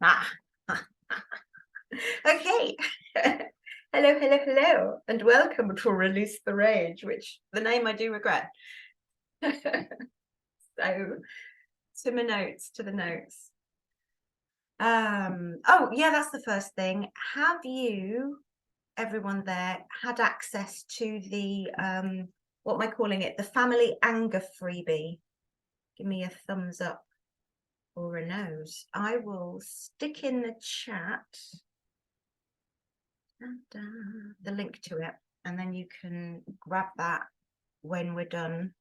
Ah. Okay. Hello, hello, hello, and welcome to Release the Rage, which the name I do regret. So, to the notes. Oh yeah, that's the first thing. Have you, everyone there, had access to the what am I calling it? The family anger freebie? Give me a thumbs up or a nose. I will stick in the chat the link to it, and then you can grab that when we're done.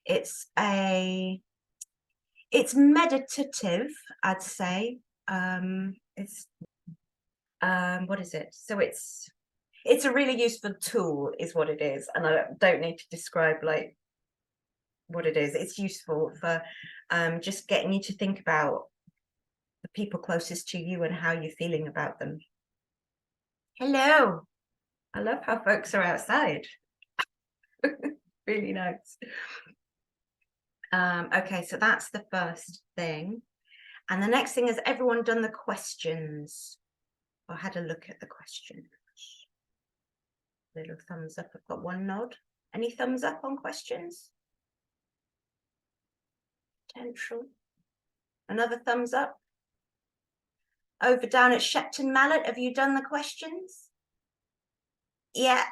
It's meditative, I'd say. It's what is it? So it's a really useful tool is what it is, and I don't need to describe like what it is. It's useful for just getting you to think about the people closest to you and how you're feeling about them. Hello. I love how folks are outside. Really nice. Okay, so that's the first thing. And the next thing is, everyone done the questions or had a look at the questions? Little thumbs up. I've got one nod. Any thumbs up on questions? Potential. Another thumbs up. Over down at Shepton Mallet, have you done the questions? Yeah,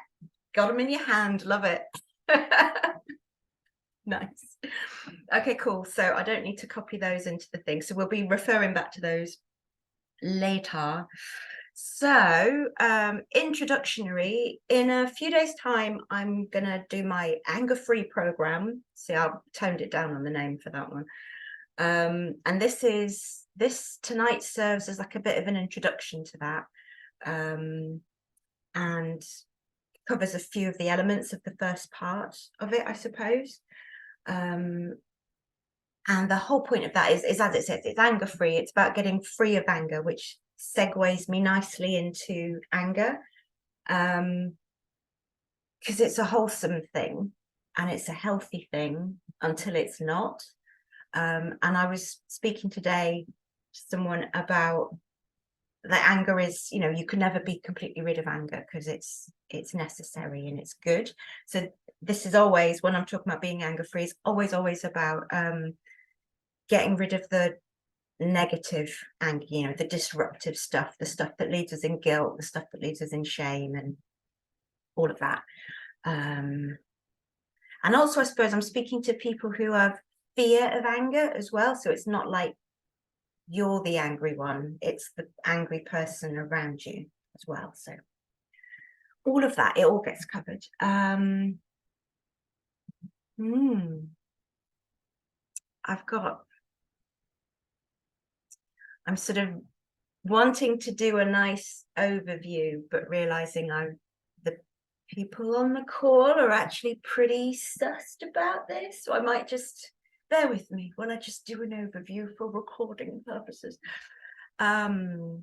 got them in your hand. Love it. Nice. Okay, cool. So I don't need to copy those into the thing. So we'll be referring back to those later. So introductory, in a few days time I'm gonna do my anger-free program. See, I've toned it down on the name for that one. And this tonight serves as like a bit of an introduction to that, and covers a few of the elements of the first part of it, I suppose. And the whole point of that is as it says, it's anger free. It's about getting free of anger, which segues me nicely into anger, because it's a wholesome thing and it's a healthy thing until it's not. And I was speaking today to someone about that anger is, you can never be completely rid of anger because it's necessary and it's good. So this is always, when I'm talking about being anger free, it's always about getting rid of the negative anger, the disruptive stuff, the stuff that leaves us in guilt, the stuff that leaves us in shame, and all of that. And also, I suppose I'm speaking to people who have fear of anger as well. So it's not like you're the angry one, it's the angry person around you as well. So all of that, it all gets covered. I'm sort of wanting to do a nice overview, but realizing the people on the call are actually pretty sussed about this. So I might just bear with me when I just do an overview for recording purposes. What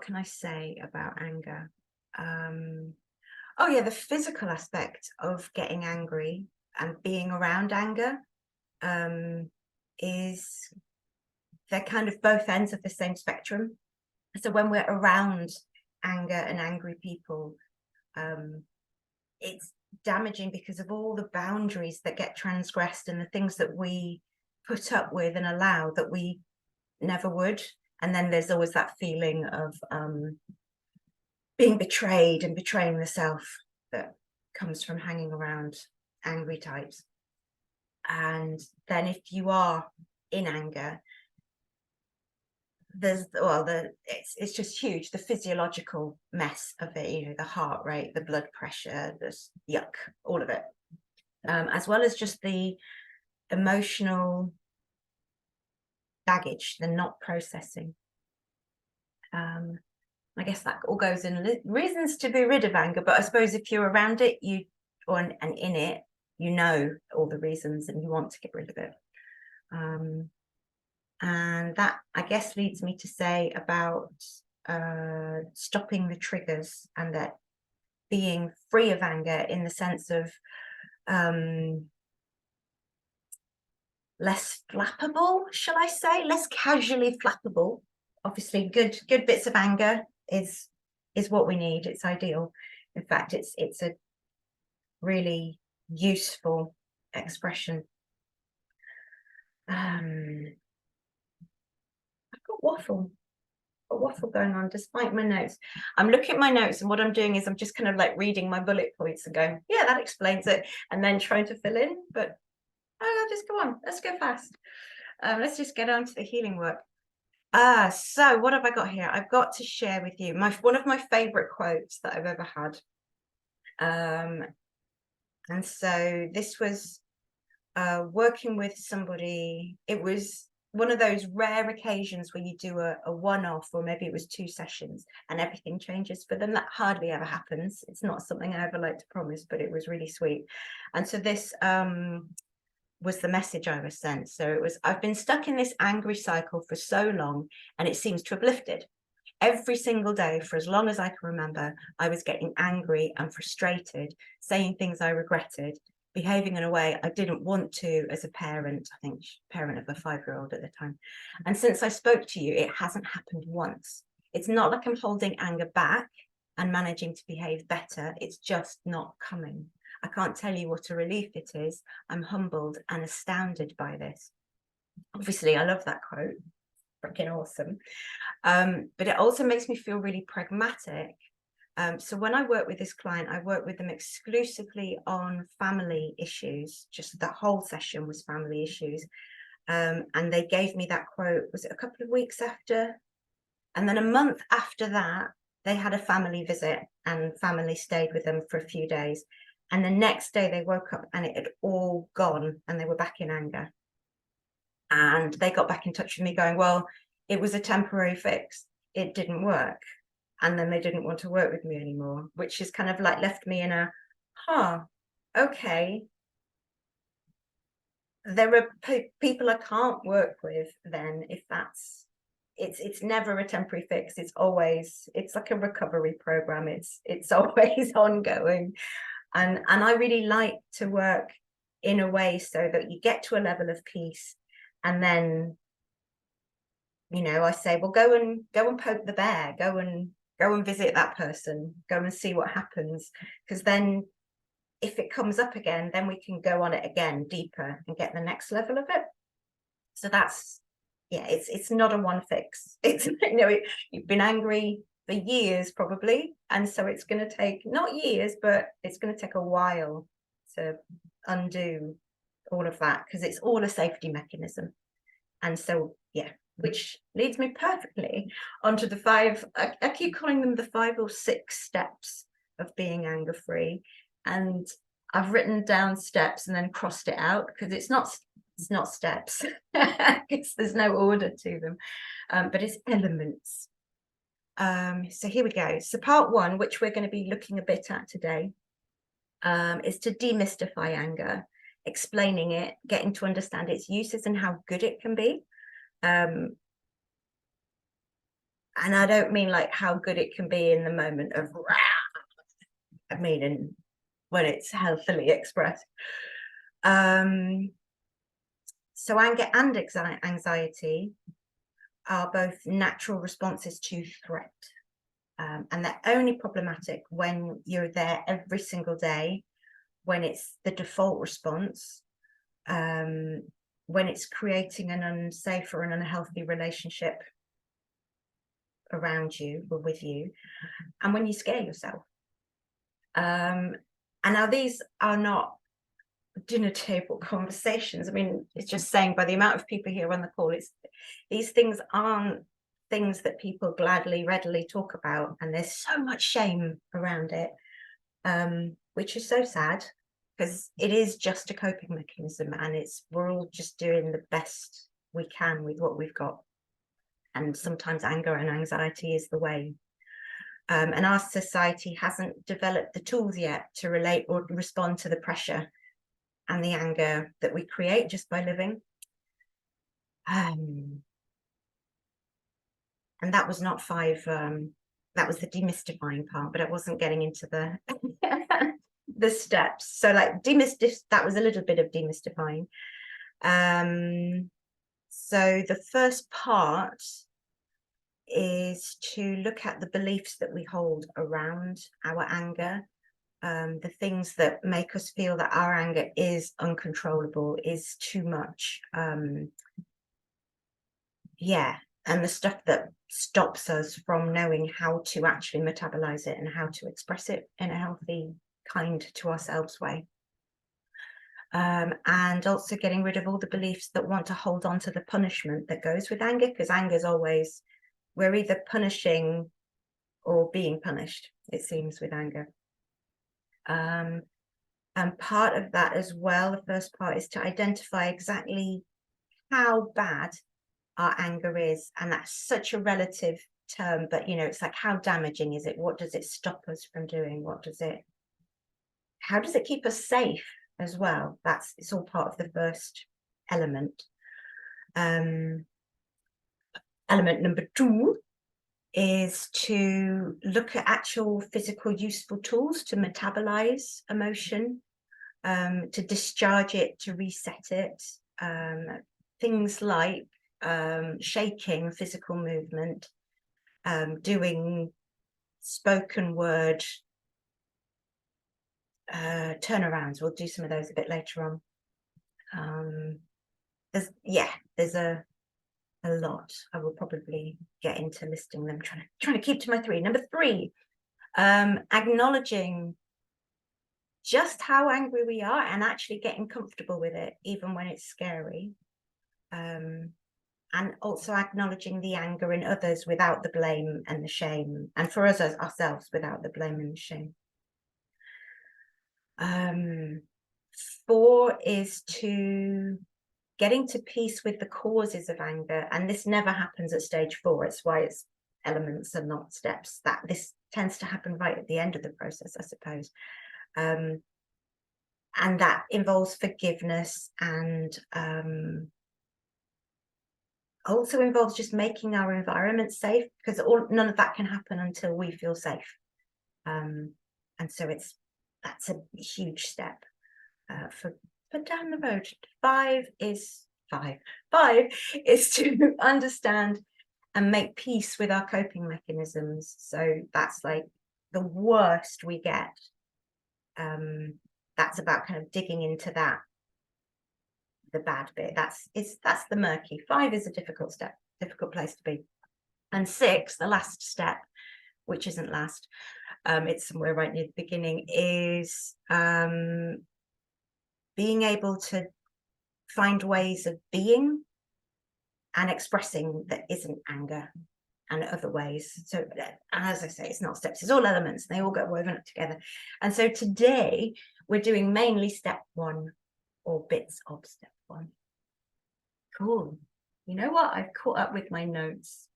can I say about anger? Oh yeah, the physical aspect of getting angry and being around anger is, they're kind of both ends of the same spectrum. So when we're around anger and angry people, it's damaging because of all the boundaries that get transgressed and the things that we put up with and allow that we never would. And then there's always that feeling of being betrayed and betraying the self that comes from hanging around angry types. And then if you are in anger, it's just huge, the physiological mess of it, the heart rate, the blood pressure, the yuck, all of it, as well as just the emotional baggage, the not processing. I guess that all goes in reasons to be rid of anger, but I suppose if you're around it, and in it, all the reasons and you want to get rid of it. And that, I guess, leads me to say about stopping the triggers, and that being free of anger in the sense of less flappable, shall I say, less casually flappable, obviously good bits of anger is what we need. It's ideal. In fact, it's a really useful expression. I've got waffle going on despite my notes. I'm looking at my notes, and what I'm doing is I'm just kind of like reading my bullet points and going, yeah, that explains it, and then trying to fill in. But I'll just go on. Let's go fast. Let's just get on to the healing work. So what have I got here? I've got to share with you one of my favorite quotes that I've ever had. And so this was working with somebody. It was one of those rare occasions where you do a one-off, or maybe it was 2 sessions, and everything changes for them. That hardly ever happens. It's not something I ever like to promise, but it was really sweet. And so this was the message I was sent. So it was, I've been stuck in this angry cycle for so long, and it seems to have lifted. Every single day for as long as I can remember, I was getting angry and frustrated, saying things I regretted, behaving in a way I didn't want to as a parent, I think parent of a 5-year-old at the time. And since I spoke to you, it hasn't happened once. It's not like I'm holding anger back and managing to behave better. It's just not coming. I can't tell you what a relief it is. I'm humbled and astounded by this. Obviously, I love that quote. Freaking awesome. But it also makes me feel really pragmatic. So when I work with this client, I work with them exclusively on family issues. Just the whole session was family issues. And they gave me that quote, was it a couple of weeks after? And then a month after that, they had a family visit, and family stayed with them for a few days. And the next day they woke up and it had all gone, and they were back in anger. And they got back in touch with me going, well, it was a temporary fix. It didn't work. And then they didn't want to work with me anymore, which is kind of like left me in a, okay. There are people I can't work with then, if that's, it's never a temporary fix. It's always, it's like a recovery program. It's always ongoing. And I really like to work in a way so that you get to a level of peace, and then, you know, I say, well, go and poke the bear, go and visit that person, go and see what happens, because then if it comes up again, then we can go on it again deeper and get the next level of it. So that's, yeah, it's not a one fix. It's, you know, you've been angry for years probably, and so it's going to take, not years, but it's going to take a while to undo all of that, because it's all a safety mechanism. And so, yeah, which leads me perfectly onto the 5, I keep calling them the 5 or 6 steps of being anger free. And I've written down steps and then crossed it out, because it's not steps, because there's no order to them, but it's elements. So here we go. So part 1, which we're going to be looking a bit at today, is to demystify anger, explaining it, getting to understand its uses and how good it can be. And I don't mean like how good it can be in the moment of, I mean when it's healthily expressed. So anger and anxiety are both natural responses to threat. And they're only problematic when you're there every single day, when it's the default response, when it's creating an unsafe or an unhealthy relationship around you or with you, and when you scare yourself. And now these are not dinner table conversations. I mean, it's just saying, by the amount of people here on the call, it's, these things aren't things that people gladly, readily talk about, and there's so much shame around it, which is so sad, because it is just a coping mechanism, and we're all just doing the best we can with what we've got. And sometimes anger and anxiety is the way. And our society hasn't developed the tools yet to relate or respond to the pressure and the anger that we create just by living. And that was not 5, that was the demystifying part, but I wasn't getting into the the steps. So like that was a little bit of demystifying. So the first part is to look at the beliefs that we hold around our anger, the things that make us feel that our anger is uncontrollable, is too much. Yeah, and the stuff that stops us from knowing how to actually metabolize it and how to express it in a healthy, kind to ourselves way. And also getting rid of all the beliefs that want to hold on to the punishment that goes with anger, because anger is always, we're either punishing or being punished, it seems, with anger. And part of that as well, the first part, is to identify exactly how bad our anger is. And that's such a relative term, but you know, it's like, how damaging is it? What does it stop us from doing? How does it keep us safe as well? It's all part of the first element. Element number 2 is to look at actual physical useful tools to metabolize emotion, to discharge it, to reset it. Things like shaking, physical movement, doing spoken word turnarounds. We'll do some of those a bit later on. There's a lot. I will probably get into listing them, trying to keep to my 3. Number 3, acknowledging just how angry we are and actually getting comfortable with it, even when it's scary. And also acknowledging the anger in others without the blame and the shame, and for us as ourselves without the blame and the shame. 4 is to getting to peace with the causes of anger, and this never happens at stage 4. It's why it's elements and not steps. That this tends to happen right at the end of the process, I suppose. And that involves forgiveness, and also involves just making our environment safe, because none of that can happen until we feel safe. And so that's a huge step for down the road. 5 is to understand and make peace with our coping mechanisms. So that's like the worst we get. That's about kind of digging into that, the bad bit. That's the murky. 5 is a difficult step, difficult place to be. And 6, the last step, which isn't last, it's somewhere right near the beginning, is being able to find ways of being and expressing that isn't anger, and other ways. So as I say, it's not steps, it's all elements, they all get woven up together. And so today we're doing mainly step 1, or bits of step 1. Cool. You know what, I've caught up with my notes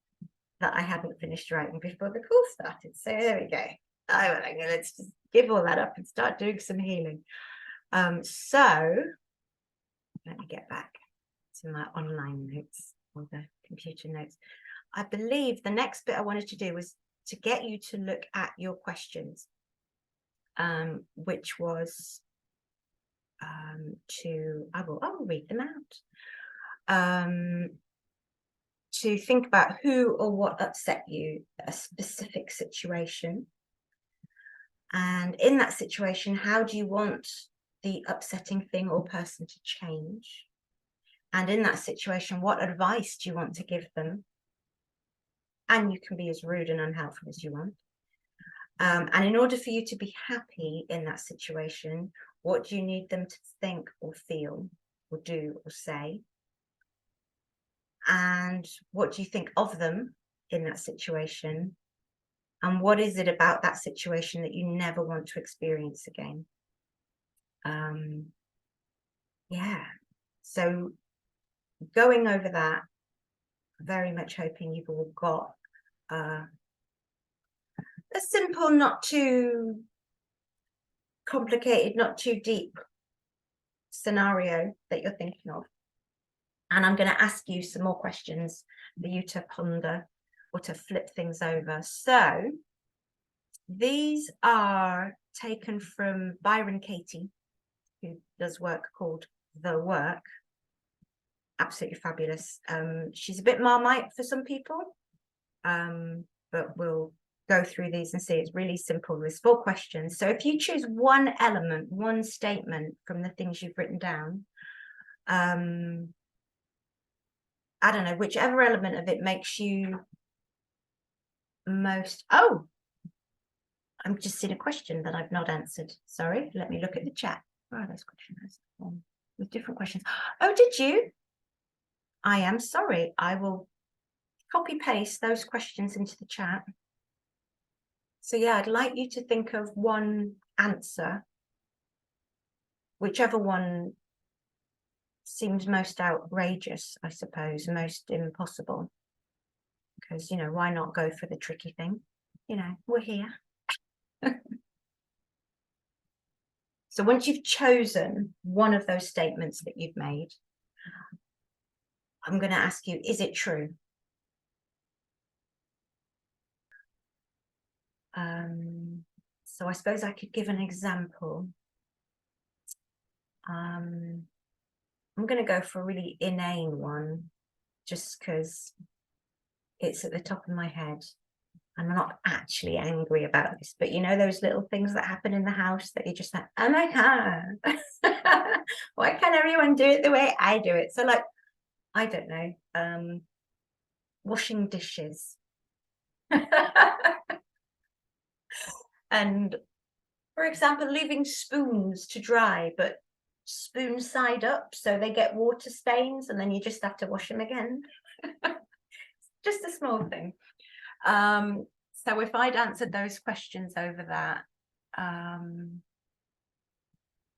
that I hadn't finished writing before the course started, so there we go. Let's just give all that up and start doing some healing. So let me get back to my online notes, or the computer notes. I believe the next bit I wanted to do was to get you to look at your questions, which was I will read them out. To think about who or what upset you, a specific situation. And in that situation, how do you want the upsetting thing or person to change? And in that situation, what advice do you want to give them? And you can be as rude and unhelpful as you want. And in order for you to be happy in that situation, what do you need them to think or feel or do or say? And what do you think of them in that situation? And what is it about that situation that you never want to experience again? Yeah, so going over that, very much hoping you've all got a simple, not too complicated, not too deep scenario that you're thinking of. And I'm going to ask you some more questions for you to ponder or to flip things over. So these are taken from Byron Katie, who does work called The Work. Absolutely fabulous. She's a bit Marmite for some people. but we'll go through these and see. It's really simple. There's 4 questions. So if you choose one element, one statement from the things you've written down, I don't know, whichever element of it makes you most. Oh, I'm just seeing a question that I've not answered. Sorry, let me look at the chat. Where are those questions? With different questions. Oh, did you? I am sorry. I will copy paste those questions into the chat. So yeah, I'd like you to think of one answer, whichever one seems most outrageous, I suppose, most impossible. Because, you know, why not go for the tricky thing? You know, we're here. So once you've chosen one of those statements that you've made, I'm going to ask you, is it true? So I suppose I could give an example. I'm going to go for a really inane one, just because it's at the top of my head. I'm not actually angry about this, but you know those little things that happen in the house that you're just like, oh my God, why can't everyone do it the way I do it? So like, I don't know, washing dishes. And for example, leaving spoons to dry, but spoons side up, so they get water stains and then you just have to wash them again. Just a small thing. So if I'd answered those questions over that,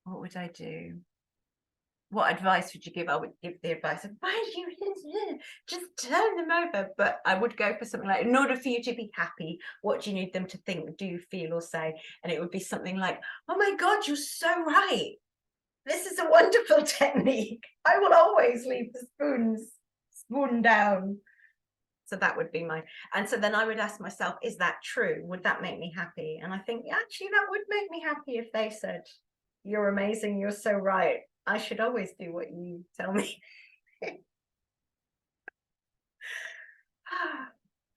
what would I do? What advice would you give? I would give the advice of, why do you just turn them over? But I would go for something like, in order for you to be happy, what do you need them to think, do, feel, or say? And it would be something like, oh my God, you're so right. This is a wonderful technique. I will always leave the spoon down. So that would be my, and so then I would ask myself, is that true? Would that make me happy? And I think, actually, that would make me happy if they said, you're amazing, you're so right. I should always do what you tell me.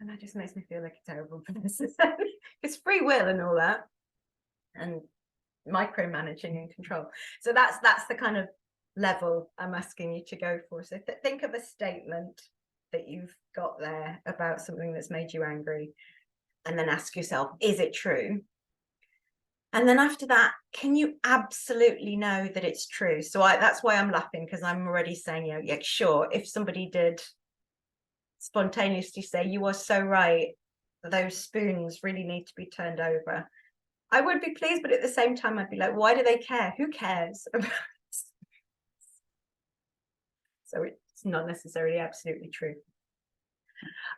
And that just makes me feel like a terrible person. It's free will and all that, and micromanaging and control. So that's the kind of level I'm asking you to go for. So think of a statement that you've got there about something that's made you angry, and then ask yourself, is it true? And then after that, can you absolutely know that it's true? So that's why I'm laughing, because I'm already saying, yeah, sure, if somebody did spontaneously say, you are so right, those spoons really need to be turned over, I would be pleased, but at the same time, I'd be like, why do they care? Who cares about this? So it's not necessarily absolutely true.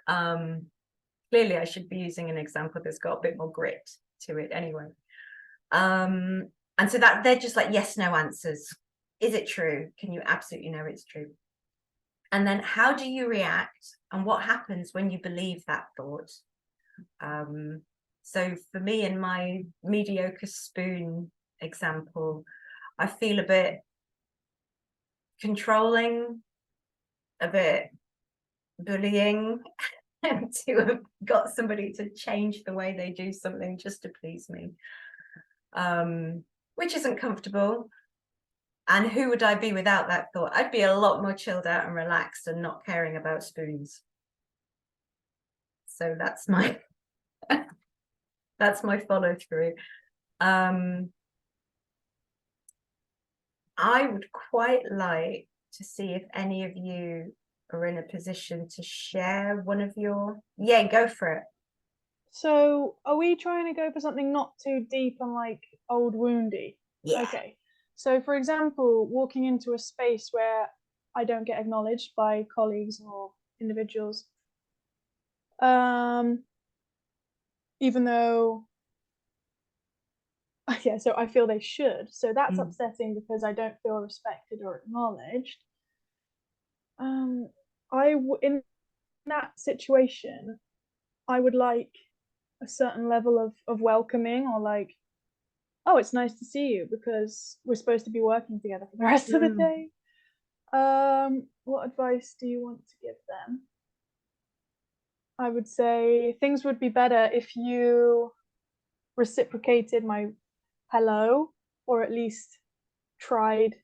Clearly, I should be using an example that's got a bit more grit to it anyway. And so that they're just like yes, no answers. Is it true? Can you absolutely know it's true? And then how do you react? And what happens when you believe that thought? So for me, in my mediocre spoon example, I feel a bit controlling, a bit bullying, to have got somebody to change the way they do something just to please me, which isn't comfortable. And who would I be without that thought? I'd be a lot more chilled out and relaxed and not caring about spoons. So that's my that's my follow through. I would quite like to see if any of you are in a position to share one of your, yeah, go for it. So are we trying to go for something not too deep and like old woundy? Yeah. Okay. So for example, walking into a space where I don't get acknowledged by colleagues or individuals, even though yeah, so I feel they should. So that's upsetting because I don't feel respected or acknowledged. In that situation, I would like a certain level of welcoming, or like, oh, it's nice to see you because we're supposed to be working together for the rest of the day. What advice do you want to give them? I would say things would be better if you reciprocated my hello, or at least tried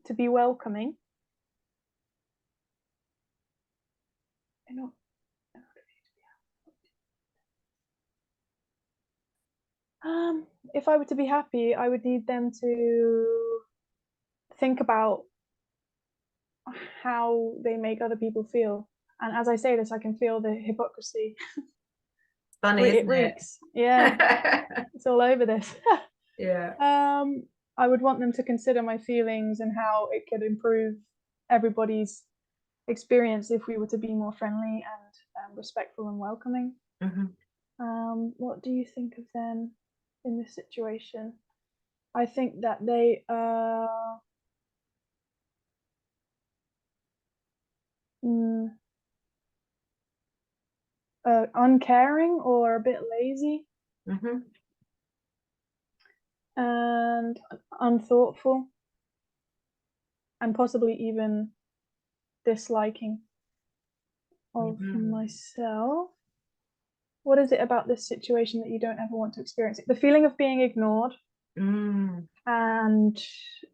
to be welcoming. If I were to be happy, I would need them to think about how they make other people feel. And as I say this, I can feel the hypocrisy. Funny, It isn't it? reeks. Yeah, it's all over this. Yeah. I would want them to consider my feelings and how it could improve everybody's experience if we were to be more friendly and respectful and welcoming. What do you think of them in this situation? I think that they uncaring or a bit lazy and unthoughtful and possibly even disliking of myself. What is it about this situation that you don't ever want to experience? The feeling of being ignored and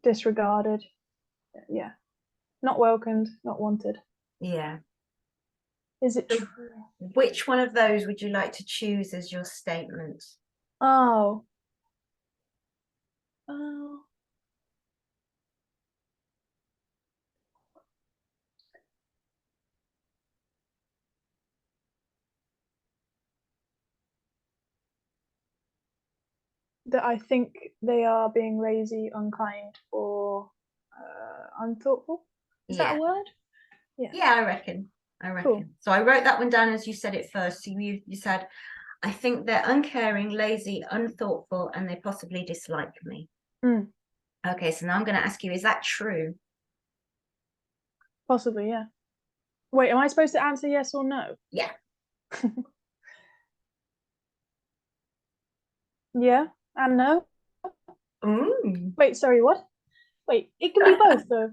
disregarded. Yeah. Not welcomed, not wanted. Yeah. Is it So true? which one of those would you like to choose as your statement? Oh. That I think they are being lazy, unkind, or unthoughtful. Is that a word? Yeah, I reckon. Cool. So I wrote that one down as you said it first. So you said, I think they're uncaring, lazy, unthoughtful, and they possibly dislike me. Okay, so now I'm going to ask you, is that true? Possibly, yeah. Wait, am I supposed to answer yes or no? Yeah. Yeah and no. Wait, sorry, what? Wait, it can be both though.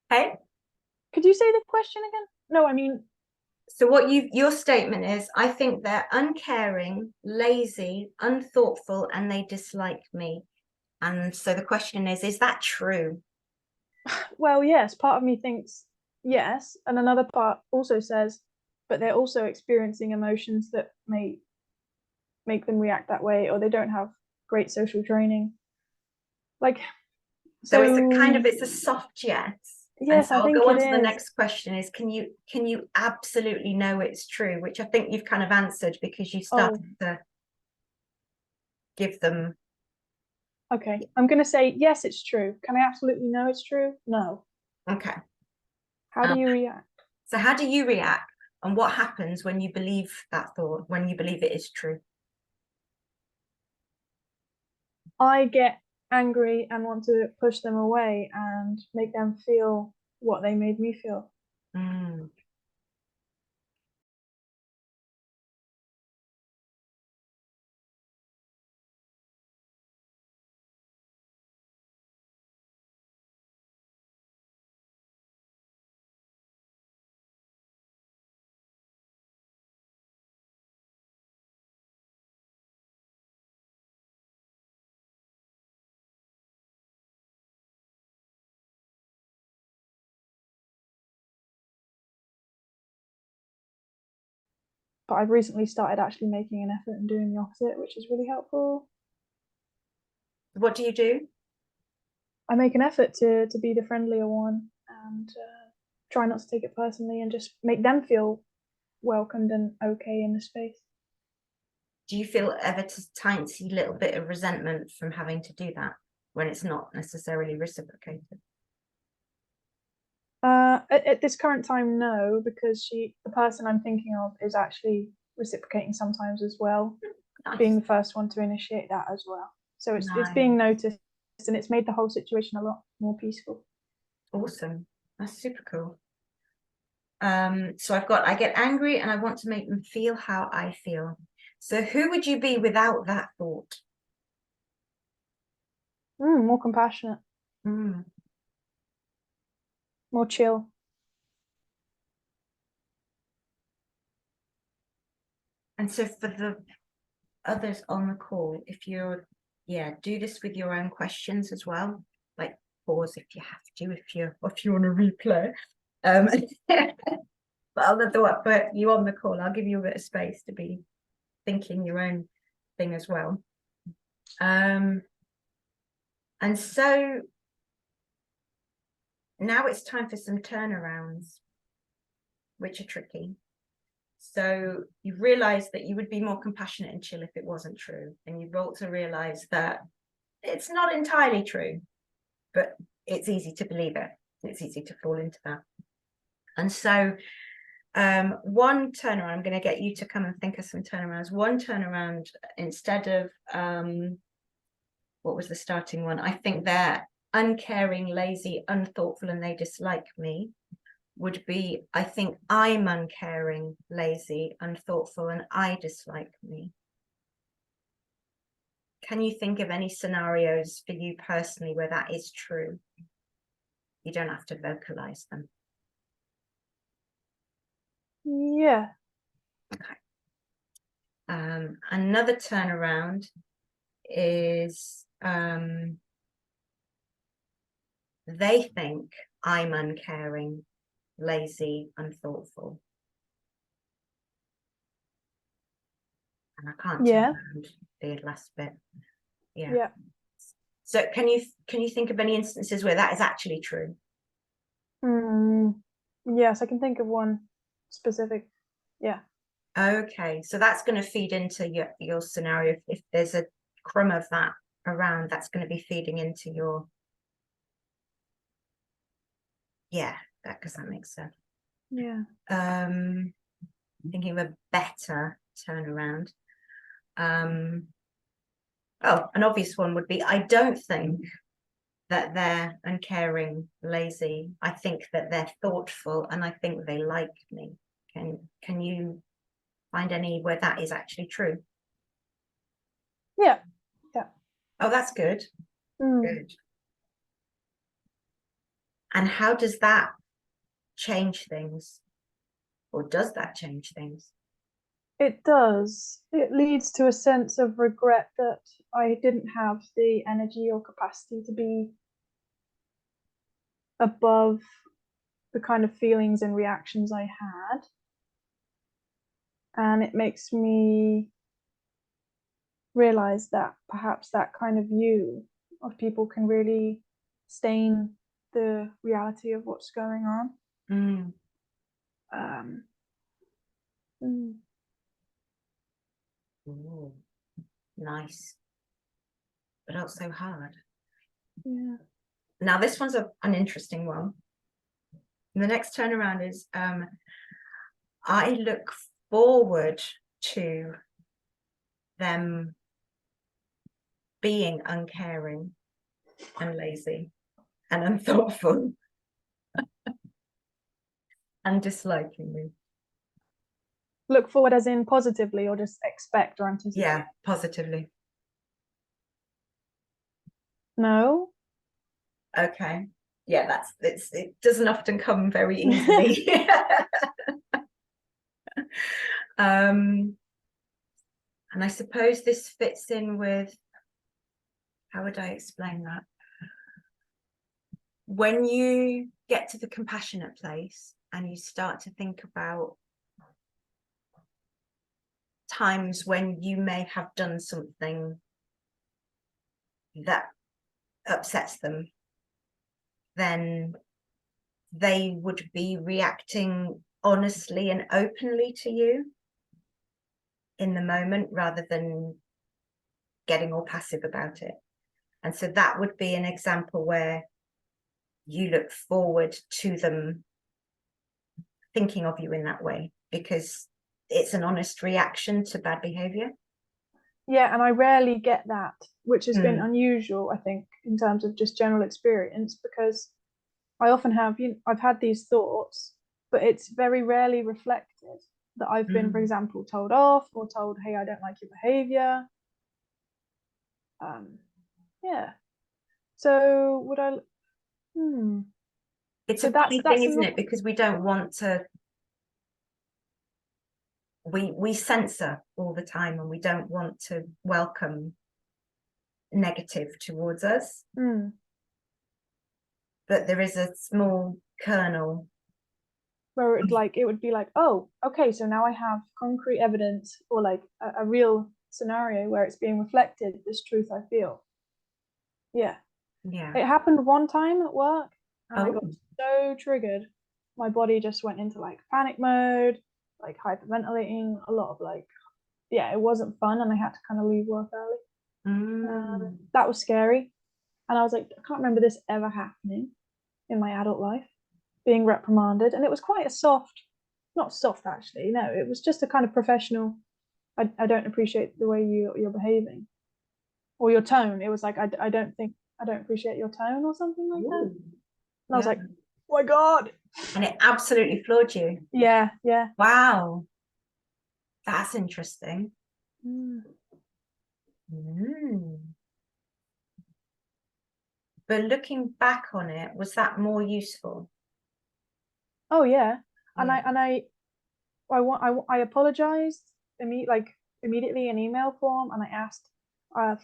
Hey? Could you say the question again? No, I mean, so what your statement is, I think they're uncaring, lazy, unthoughtful, and they dislike me. And so the question is that true? well, yes, part of me thinks yes, and another part also says, but they're also experiencing emotions that may make them react that way, or they don't have great social training. Like, so it's a soft yes. And Yes, so I I'll think go it on to the is. next question is, can you absolutely know it's true? Which I think you've kind of answered because you started to give them. Okay, I'm going to say, yes, it's true. Can I absolutely know it's true? No. Okay. How do you react? So how do you react? And what happens when you believe that thought, when you believe it is true? I get angry and want to push them away and make them feel what they made me feel. But I've recently started actually making an effort and doing the opposite, which is really helpful. What do you do? I make an effort to be the friendlier one and try not to take it personally and just make them feel welcomed and okay in the space. Do you feel ever a tiny little bit of resentment from having to do that when it's not necessarily reciprocated? At this current time, no, because the person I'm thinking of is actually reciprocating sometimes as well, being the first one to initiate that as well. So it's being noticed, and it's made the whole situation a lot more peaceful. Awesome. That's super cool. So I get angry and I want to make them feel how I feel. So who would you be without that thought? More compassionate, more chill. And so for the others on the call, if you're, do this with your own questions as well. Like pause if you have to, if you want to replay. But I'll let but you on the call, I'll give you a bit of space to be thinking your own thing as well. And so now it's time for some turnarounds, which are tricky. So you've realized that you would be more compassionate and chill if it wasn't true. And you've also realized that it's not entirely true, but it's easy to believe it. It's easy to fall into that. And so one turnaround, I'm going to get you to come and think of some turnarounds. One turnaround, instead of, what was the starting one? I think they're uncaring, lazy, unthoughtful, and they dislike me. Would be, I think I'm uncaring, lazy, unthoughtful, and I dislike me. Can you think of any scenarios for you personally where that is true? You don't have to vocalize them. Yeah. Okay. Another turnaround is they think I'm uncaring, lazy, unthoughtful. And I can't turn around the last bit. Yeah. So can you think of any instances where that is actually true? Yes, I can think of one specific. Yeah. Okay, so that's going to feed into your scenario. If there's a crumb of that around, that's going to be feeding into your, because that makes sense. Yeah. Thinking of a better turnaround. An obvious one would be, I don't think that they're uncaring, lazy. I think that they're thoughtful, and I think they like me. Can you find any where that is actually true? Yeah. Oh, that's good. Good. And how does that change things? Or does that change things? It does. It leads to a sense of regret that I didn't have the energy or capacity to be above the kind of feelings and reactions I had. And it makes me realize that perhaps that kind of view of people can really stain the reality of what's going on. Ooh, nice, but also hard. Yeah. Now this one's an interesting one. And the next turnaround is I look forward to them being uncaring and lazy and unthoughtful and disliking me. Look forward as in positively, or just expect or anticipate? Yeah, positively. No. Okay. Yeah, it doesn't often come very easily. And I suppose this fits in with, how would I explain that? When you get to the compassionate place and you start to think about times when you may have done something that upsets them, then they would be reacting honestly and openly to you in the moment rather than getting all passive about it. And so that would be an example where you look forward to them thinking of you in that way, because it's an honest reaction to bad behavior. Yeah, and I rarely get that, which has been unusual, I think, in terms of just general experience, because I often have, I've had these thoughts, but it's very rarely reflected that I've been, for example, told off or told, hey, I don't like your behavior. Yeah. So would I? It's a funny thing, isn't it? Because we don't want to we censor all the time, and we don't want to welcome negative towards us. But there is a small kernel where it would be like, oh, okay, so now I have concrete evidence, or like a real scenario where it's being reflected, this truth I feel. Yeah. It happened one time at work, and I got so triggered, my body just went into like panic mode, like hyperventilating, a lot of like, yeah, it wasn't fun, and I had to kind of leave work early. That was scary, and I was like, I can't remember this ever happening in my adult life, being reprimanded. And it was quite a soft, not soft actually, no, it was just a kind of professional, I don't appreciate the way you're behaving, or your tone. It was like, I don't appreciate your tone, or something like that. And I was like, oh my God. And it absolutely floored you. Yeah. Wow. That's interesting. But looking back on it, was that more useful? Oh yeah. And I apologized immediately in email form, and I asked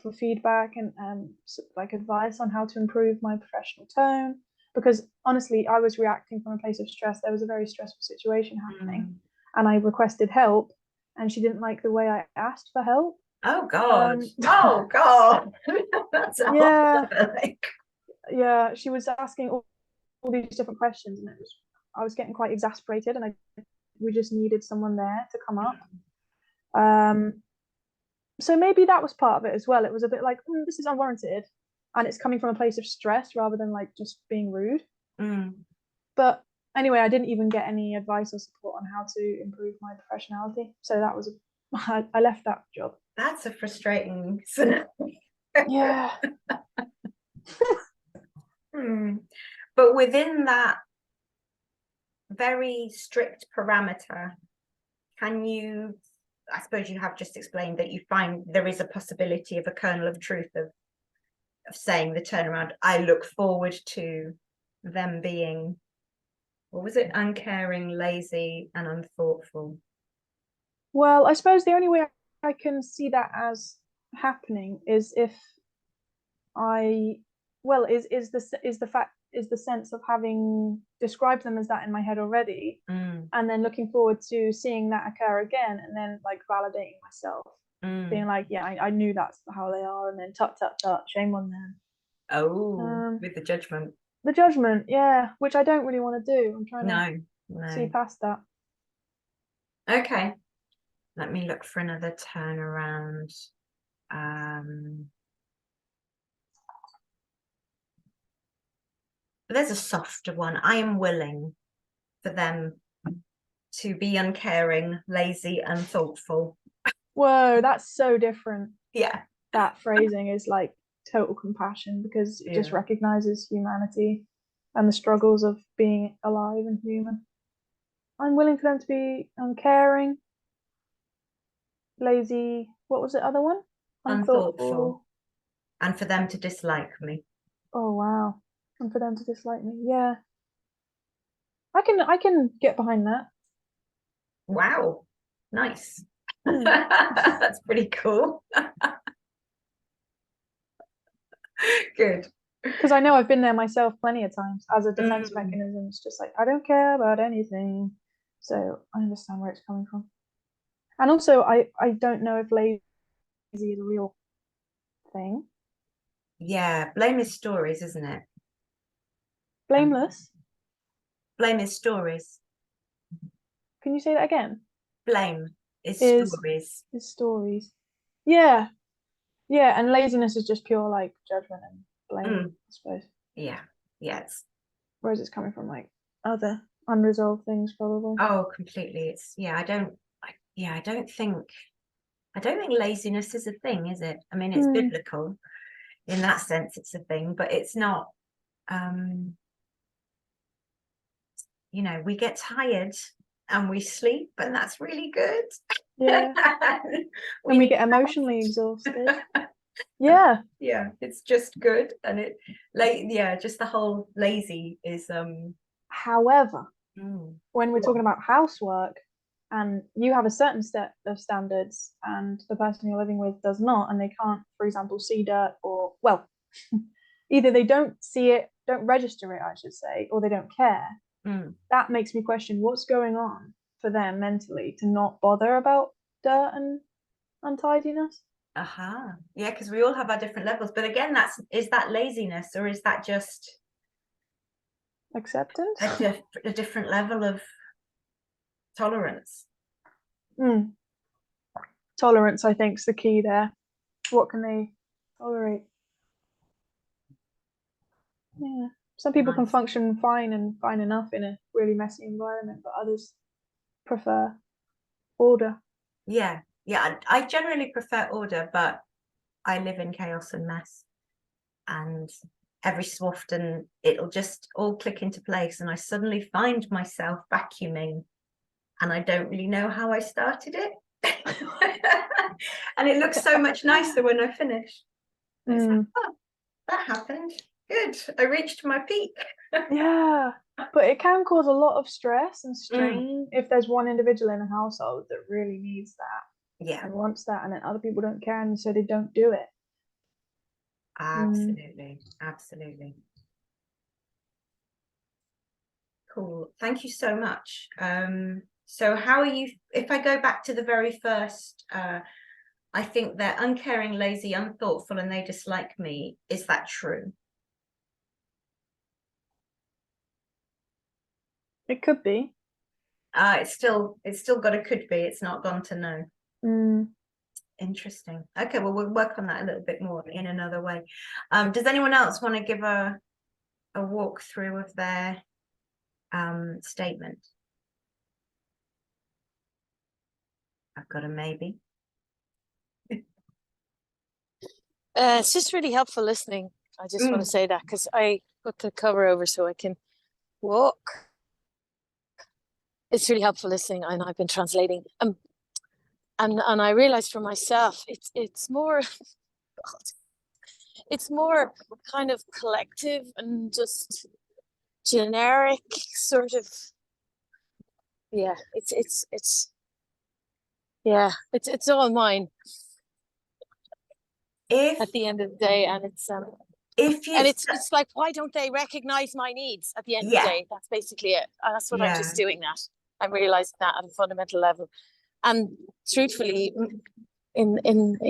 for feedback and like advice on how to improve my professional tone, because honestly I was reacting from a place of stress. There was a very stressful situation happening, and I requested help, and she didn't like the way I asked for help. Oh God. Oh God. That's a yeah. like... Yeah, she was asking all these different questions, and I was getting quite exasperated, and we just needed someone there to come up. So maybe that was part of it as well. It was a bit like, this is unwarranted, and it's coming from a place of stress rather than like just being rude. But anyway, I didn't even get any advice or support on how to improve my professionality. So that was I left that job. That's a frustrating scenario. Yeah. But within that very strict parameter, can you, I suppose you have just explained that you find there is a possibility of a kernel of truth of saying the turnaround. I look forward to them being, what was it, uncaring, lazy, and unthoughtful. Well, I suppose the only way I can see that as happening is if is the sense of having described them as that in my head already, and then looking forward to seeing that occur again, and then like validating myself, being like, yeah, I knew that's how they are, and then tut, shame on them. With the judgment. The judgment, yeah, which I don't really want to do. I'm trying to see past that. Okay, let me look for another turnaround. There's a softer one. I am willing for them to be uncaring, lazy, unthoughtful. Whoa, that's so different. Yeah. That phrasing is like total compassion, because it just recognizes humanity and the struggles of being alive and human. I'm willing for them to be uncaring, lazy. What was the other one? Unthoughtful. And for them to dislike me. Oh wow. And for them to dislike me. Yeah. I can get behind that. Wow. Nice. That's pretty cool. Good. Because I know I've been there myself plenty of times as a defense mechanism. It's just like, I don't care about anything. So I understand where it's coming from. And also, I don't know if lazy is a real thing. Yeah, blame is stories, isn't it? Blameless? Blame is stories. Can you say that again? Blame is stories. Is stories. Yeah. Yeah, and laziness is just pure like judgment and blame, I suppose. Yeah. Yes. Whereas it's coming from like other unresolved things, probably. Oh, completely. It's I don't think laziness is a thing, is it? I mean, it's biblical in that sense, it's a thing, but it's not. We get tired and we sleep, and that's really good. Yeah. When we get emotionally exhausted. Yeah. Yeah, it's just good. And it just the whole lazy is however, when we're talking about housework, and you have a certain set of standards and the person you're living with does not, and they can't, for example, see dirt, or, well, either they don't see it, don't register it, I should say, or they don't care. That makes me question what's going on for them mentally to not bother about dirt and untidiness. Yeah, because we all have our different levels, but again, is that laziness, or is that just Acceptance? a different level of tolerance? Tolerance, I think, is the key there. What can they tolerate? Yeah, some people can function fine and fine enough in a really messy environment, but others prefer order. Yeah, I generally prefer order, but I live in chaos and mess, and every so often it'll just all click into place, and I suddenly find myself vacuuming, and I don't really know how I started it. And it looks so much nicer when I finish. It's like, oh, that happened. Good. I reached my peak. Yeah, but it can cause a lot of stress and strain if there's one individual in a household that really needs that and wants that, and then other people don't care, and so they don't do it. Absolutely. Cool. Thank you so much. So how are you, if I go back to the very first, I think they're uncaring, lazy, unthoughtful, and they dislike me. Is that true? It could be. It's still got a could be. It's not gone to no. Interesting. Okay, well, we'll work on that a little bit more in another way. Does anyone else want to give a walkthrough of their statement? I've got a maybe. It's just really helpful listening. I just want to say that because I put the cover over so I can walk. It's really helpful listening, and I've been translating. And I realized for myself, it's more, it's more kind of collective and just generic sort of. Yeah, it's all mine. At the end of the day, and it's like, why don't they recognize my needs at the end of the day? That's basically it. And that's what I'm just doing. That I'm realizing that at a fundamental level, and truthfully, in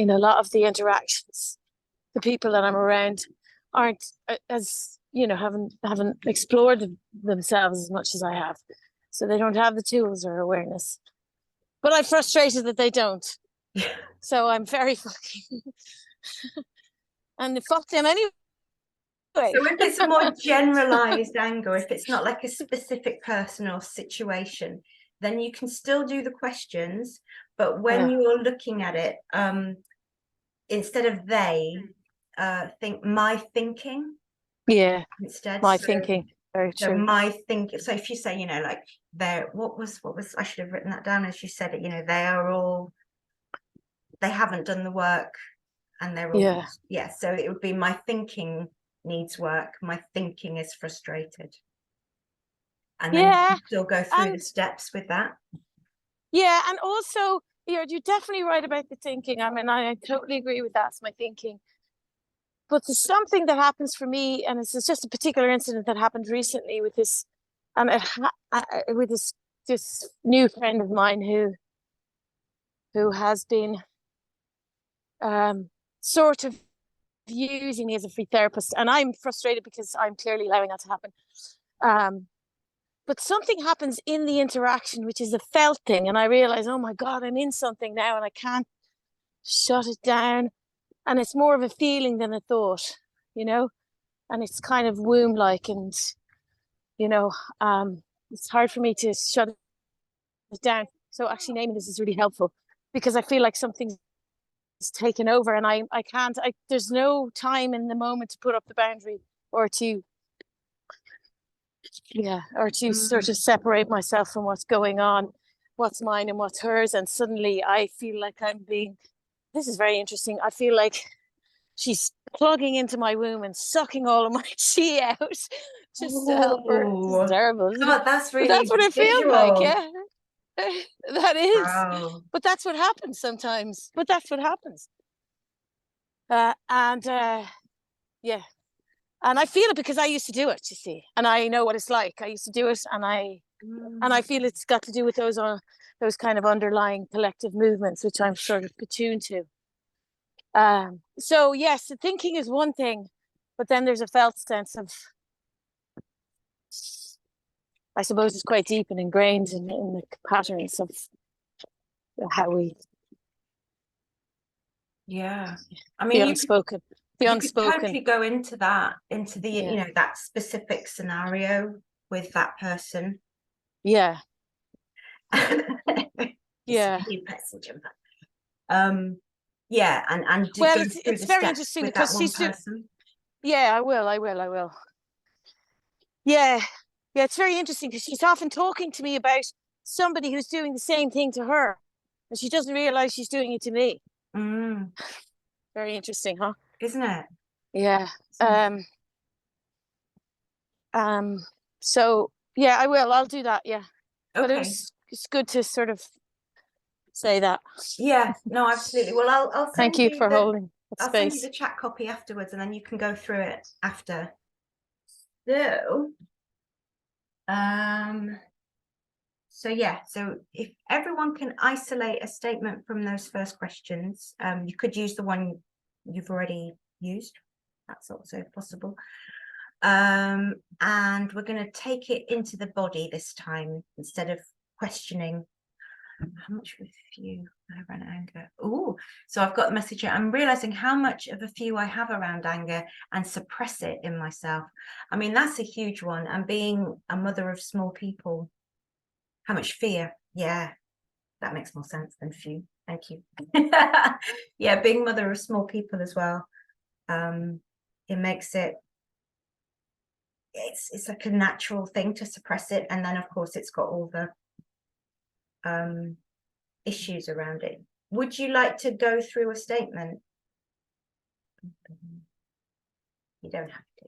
a lot of the interactions, the people that I'm around aren't as haven't explored themselves as much as I have, so they don't have the tools or awareness. But I'm frustrated that they don't. So I'm very fucking. And fuck them anyway. So if it's a more generalized anger, if it's not like a specific person or situation, then you can still do the questions, but when you're looking at it, instead of they, think my thinking. Instead. My thinking. Very true. So my thinking. So if you say, like what was I should have written that down as you said it, they haven't done the work. And they're all so it would be my thinking needs work, my thinking is frustrated, and then you still go through the steps with that. And also you're definitely right about the thinking. I mean, I totally agree with that. It's my thinking, but there's something that happens for me, and it's just a particular incident that happened recently with this with this new friend of mine who has been sort of using me as a free therapist, and I'm frustrated because I'm clearly allowing that to happen. But something happens in the interaction, which is a felt thing, and I realize, oh my God, I'm in something now, and I can't shut it down. And it's more of a feeling than a thought, and it's kind of womb-like, and it's hard for me to shut it down. So actually naming this is really helpful, because I feel like something's taken over, and I can't, there's no time in the moment to put up the boundary or to sort of separate myself from what's going on, what's mine and what's hers. And suddenly I feel like this is very interesting. I feel like she's plugging into my womb and sucking all of my chi out just to help her. It's terrible. God, that's really but that's what it feels like. That is. Wow. But that's what happens sometimes. But that's what happens. Yeah. And I feel it because I used to do it, you see, and I know what it's like. I used to do it, and I feel it's got to do with those kind of underlying collective movements, which I'm sort of attuned to. So yes, thinking is one thing, but then there's a felt sense of, I suppose, it's quite deep and ingrained in the patterns of how we. Yeah, I The mean, unspoken. you could totally go into that, into the, you know, that specific scenario with that person. Yeah. Yeah. Yeah, and well, it's very interesting because she's person. Yeah, I will. Yeah, it's very interesting because she's often talking to me about somebody who's doing the same thing to her, and she doesn't realize she's doing it to me. Very interesting, huh? Isn't it? Yeah. So yeah, I'll do that. Yeah. Okay. But it's good to sort of say that. Yeah. No, absolutely. Well, I'll send Thank you for holding I'll space. send you the chat copy afterwards, and then you can go through it after. So yeah, so if everyone can isolate a statement from those first questions, you could use the one you've already used. That's also possible. And we're going to take it into the body this time instead of questioning how much of a few I have around anger. Oh, so I've got the message here. I'm realizing how much of a few I have around anger and suppress it in myself. I mean, that's a huge one. And being a mother of small people, how much fear? Yeah, that makes more sense than few. Thank you. Yeah, being mother of small people as well. It makes it, it's like a natural thing to suppress it, and then of course it's got all the issues around it. Would you like to go through a statement? You don't have to.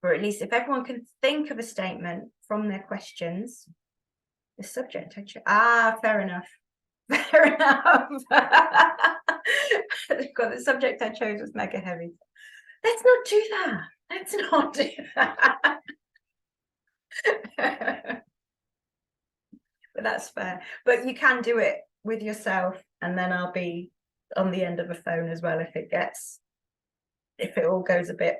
Or at least if everyone can think of a statement from their questions. The subject I chose. Fair enough. Fair enough. God, the subject I chose was mega heavy. Let's not do that. Let's not do that. But that's fair. But you can do it with yourself, and then I'll be on the end of a phone as well if it all goes a bit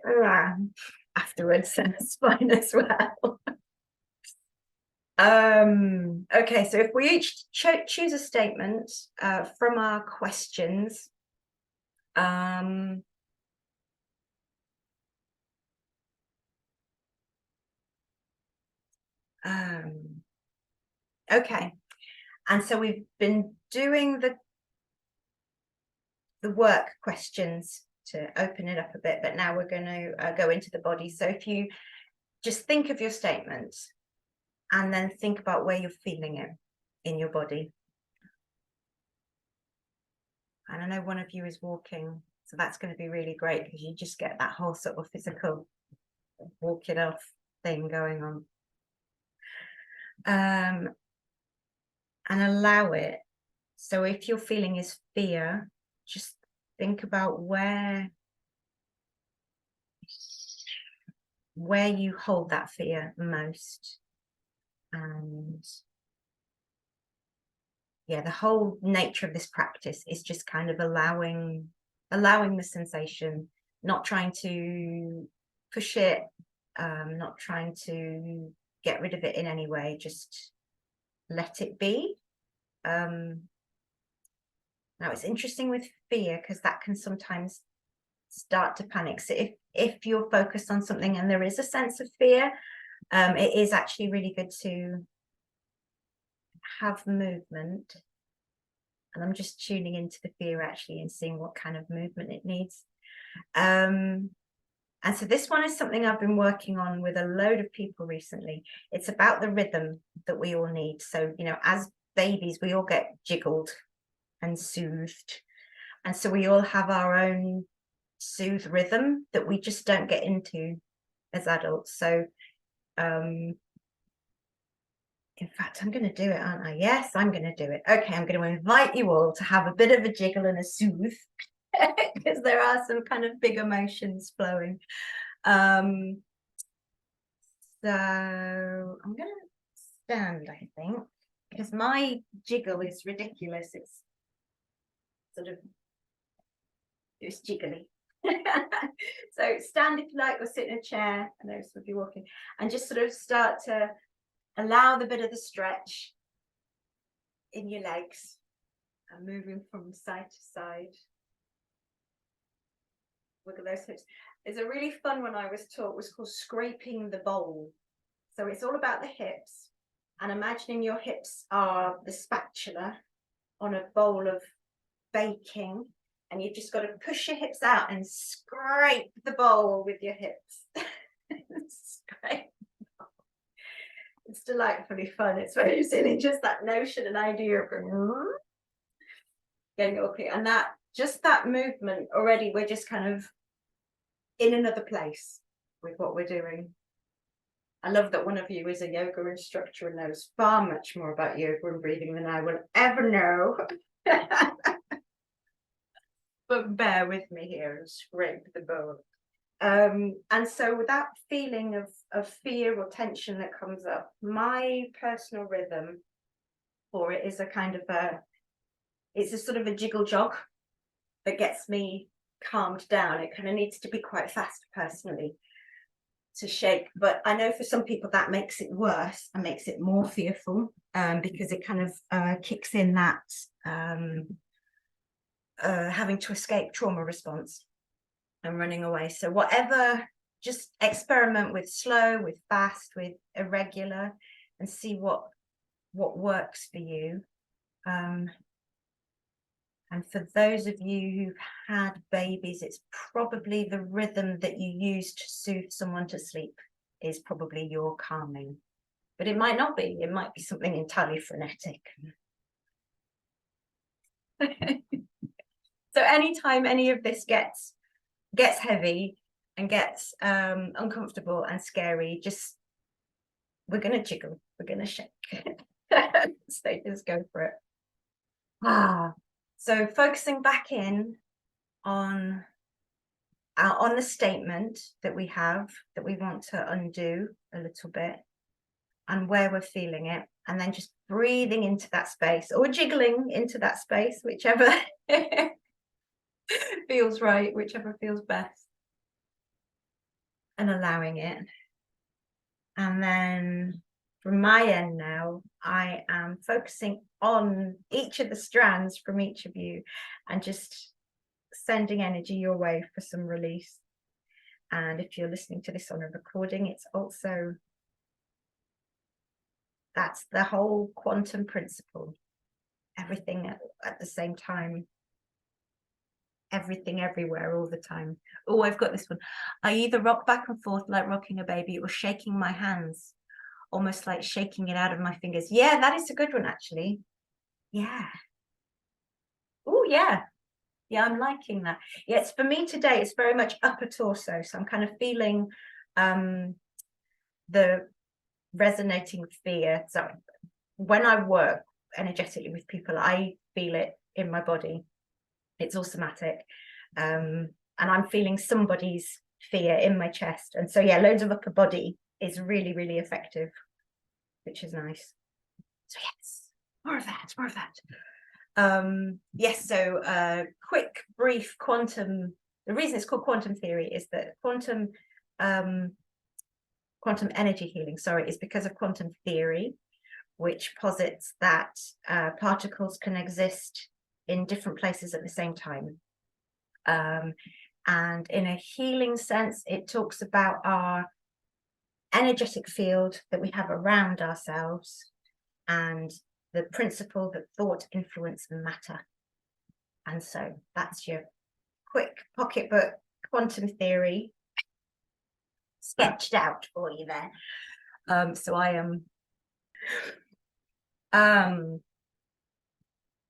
afterwards, and it's fine as well. Okay, so if we each choose a statement from our questions, okay, and so we've been doing the work questions to open it up a bit, but now we're going to go into the body. So if you just think of your statement and then think about where you're feeling it in your body. And I know one of you is walking, so that's going to be really great because you just get that whole sort of physical walking off thing going on. And allow it. So if your feeling is fear, just think about where you hold that fear most. And yeah, the whole nature of this practice is just kind of allowing the sensation, not trying to push it, not trying to get rid of it in any way, just let it be. Now it's interesting with fear because that can sometimes start to panic. So if you're focused on something and there is a sense of fear, it is actually really good to have movement. And I'm just tuning into the fear actually and seeing what kind of movement it needs. And so this one is something I've been working on with a load of people recently. It's about the rhythm that we all need. So, you know, as babies, we all get jiggled and soothed. And so we all have our own soothe rhythm that we just don't get into as adults. So In fact, I'm going to do it, aren't I? Yes, I'm going to do it. Okay, I'm going to invite you all to have a bit of a jiggle and a soothe, because there are some kind of big emotions flowing. So I'm going to stand, I think, because my jiggle is ridiculous. It's sort of, it's jiggly. So stand if you like, or sit in a chair. I know some of you walking, and just sort of start to allow the bit of the stretch in your legs and moving from side to side. Wiggle those hips. There's a really fun one I was taught, was called scraping the bowl. So it's all about the hips, and imagining your hips are the spatula on a bowl of baking, and you've just got to push your hips out and scrape the bowl with your hips. Scrape. It's delightfully fun. It's very silly, just that notion and idea of getting it all clear. And that, just that movement already, we're just kind of in another place with what we're doing. I love that one of you is a yoga instructor and knows far much more about yoga and breathing than I will ever know. But bear with me here and scrape the bowl. And so with that feeling of fear or tension that comes up, my personal rhythm for it is a kind of it's a sort of a jiggle jog that gets me calmed down. It kind of needs to be quite fast personally to shake, but I know for some people that makes it worse and makes it more fearful, because it kind of kicks in that having to escape trauma response and running away. So whatever, just experiment with slow, with fast, with irregular, and see what works for you. And for those of you who've had babies, it's probably the rhythm that you use to soothe someone to sleep is probably your calming, but it might not be. It might be something entirely frenetic. So anytime any of this gets heavy and gets uncomfortable and scary, just, we're going to jiggle, we're going to shake. So just go for it. So focusing back in on the statement that we have, that we want to undo a little bit, and where we're feeling it, and then just breathing into that space or jiggling into that space, whichever feels right, whichever feels best, and allowing it. And then from my end now, I am focusing on each of the strands from each of you and just sending energy your way for some release. And if you're listening to this on a recording, it's also, that's the whole quantum principle. Everything at the same time, everything everywhere all the time. Oh, I've got this one. I either rock back and forth like rocking a baby, or shaking my hands, almost like shaking it out of my fingers. Yeah, that is a good one, actually. Yeah. Oh, yeah. Yeah, I'm liking that. Yeah, it's for me today, it's very much upper torso. So I'm kind of feeling the resonating fear. So when I work energetically with people, I feel it in my body. It's all somatic. And I'm feeling somebody's fear in my chest. And so, yeah, loads of upper body is really, really effective, which is nice. So yes, more of that, more of that. Yes, so quick, brief quantum. The reason it's called quantum theory is that quantum energy healing, sorry, is because of quantum theory, which posits that particles can exist in different places at the same time. And in a healing sense, it talks about our energetic field that we have around ourselves, and the principle that thought, influence, and matter. And so that's your quick pocketbook quantum theory sketched out for you there. So I am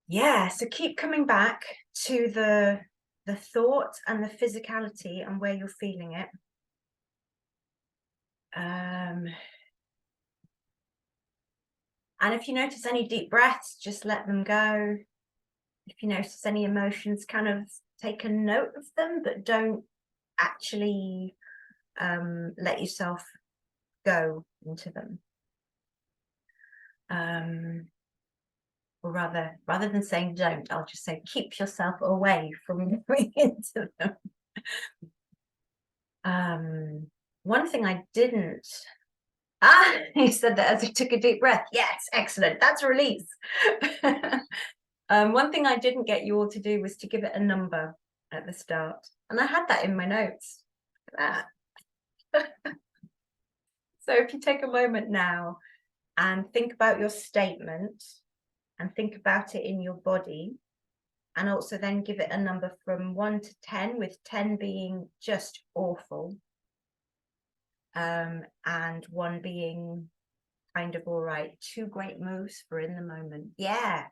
yeah, so keep coming back to the thought and the physicality and where you're feeling it. And if you notice any deep breaths, just let them go. If you notice any emotions, kind of take a note of them, but don't actually let yourself go into them. Or rather than saying don't, I'll just say keep yourself away from going into them. One thing I didn't, he said that as he took a deep breath. Yes, excellent, that's a release. One thing I didn't get you all to do was to give it a number at the start, and I had that in my notes. So if you take a moment now and think about your statement and think about it in your body, and also then give it a number from 1 to 10, with 10 being just awful, and 1 being kind of all right. 2 great moves for in the moment. Yeah.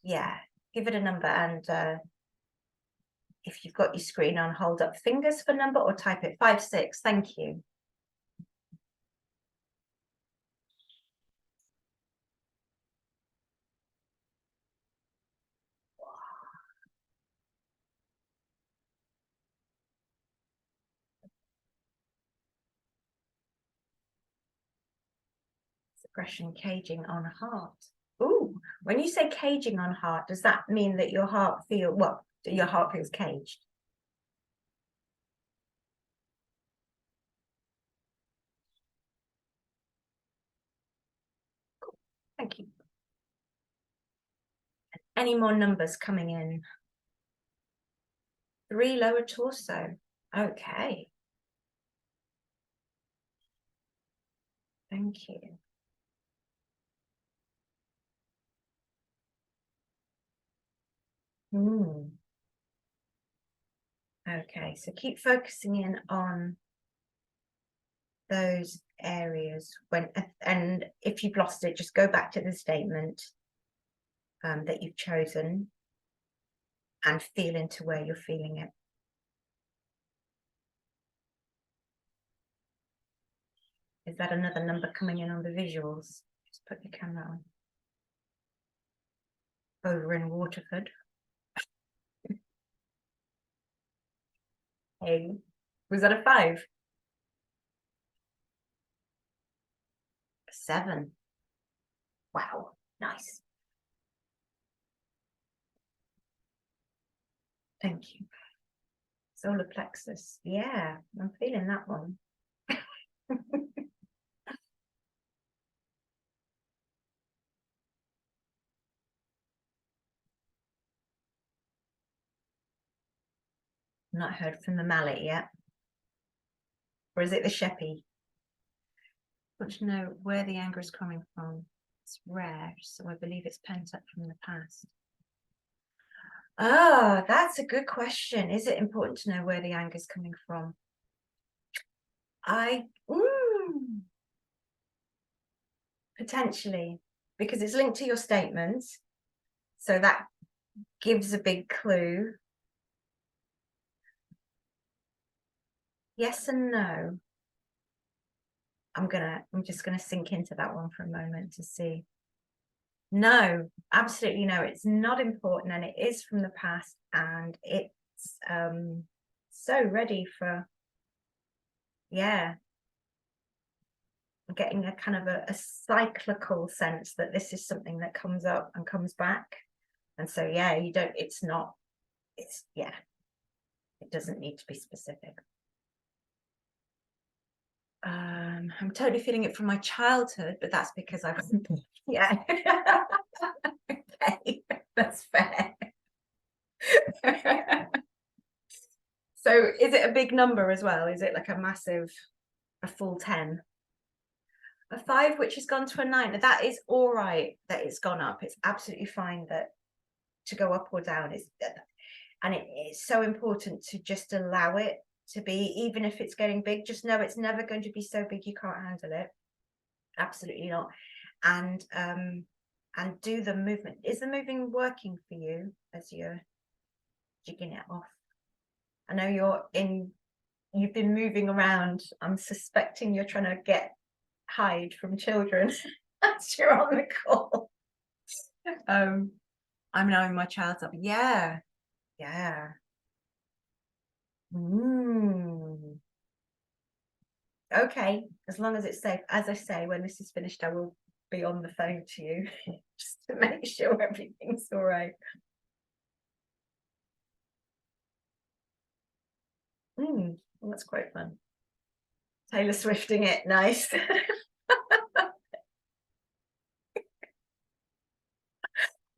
Yeah, give it a number, and if you've got your screen on, hold up fingers for number or type it. 5, 6, thank you. Suppression, caging on heart. Ooh, when you say caging on heart, does that mean that your heart feels caged? Cool. Thank you. Any more numbers coming in? 3, lower torso. Okay. Thank you. Okay, so keep focusing in on those areas and if you've lost it, just go back to the statement that you've chosen and feel into where you're feeling it. Is that another number coming in on the visuals? Just put the camera on. Over in Waterford. Hey, was that a 5? 7. Wow, nice. Thank you. Solar plexus. Yeah, I'm feeling that one. Not heard from the mallet yet. Or is it the sheppy? Want to know where the anger is coming from. It's rare, so I believe it's pent up from the past. Oh, that's a good question. Is it important to know where the anger is coming from? Potentially, because it's linked to your statements, so that gives a big clue. Yes and no. I'm just gonna sink into that one for a moment to see. No, absolutely no, it's not important, and it is from the past, and it's so ready for, yeah, I'm getting a kind of a cyclical sense that this is something that comes up and comes back. And so yeah, it doesn't need to be specific. I'm totally feeling it from my childhood, but that's because I wasn't, yeah. Okay, that's fair. So is it a big number as well? Is it like a full 10? A 5 which has gone to a 9. That is all right that it's gone up. It's absolutely fine that to go up or down is, and it's so important to just allow it to be, even if it's getting big. Just know it's never going to be so big you can't handle it. Absolutely not. And do the movement. Is the moving working for you as you're jigging it off? I know you're in you've been moving around. I'm suspecting you're trying to hide from children as you're on the call. I'm knowing my child's up. Yeah. Okay, as long as it's safe. As I say, when this is finished, I will be on the phone to you just to make sure everything's all right. Well, that's quite fun. Taylor Swifting it, nice.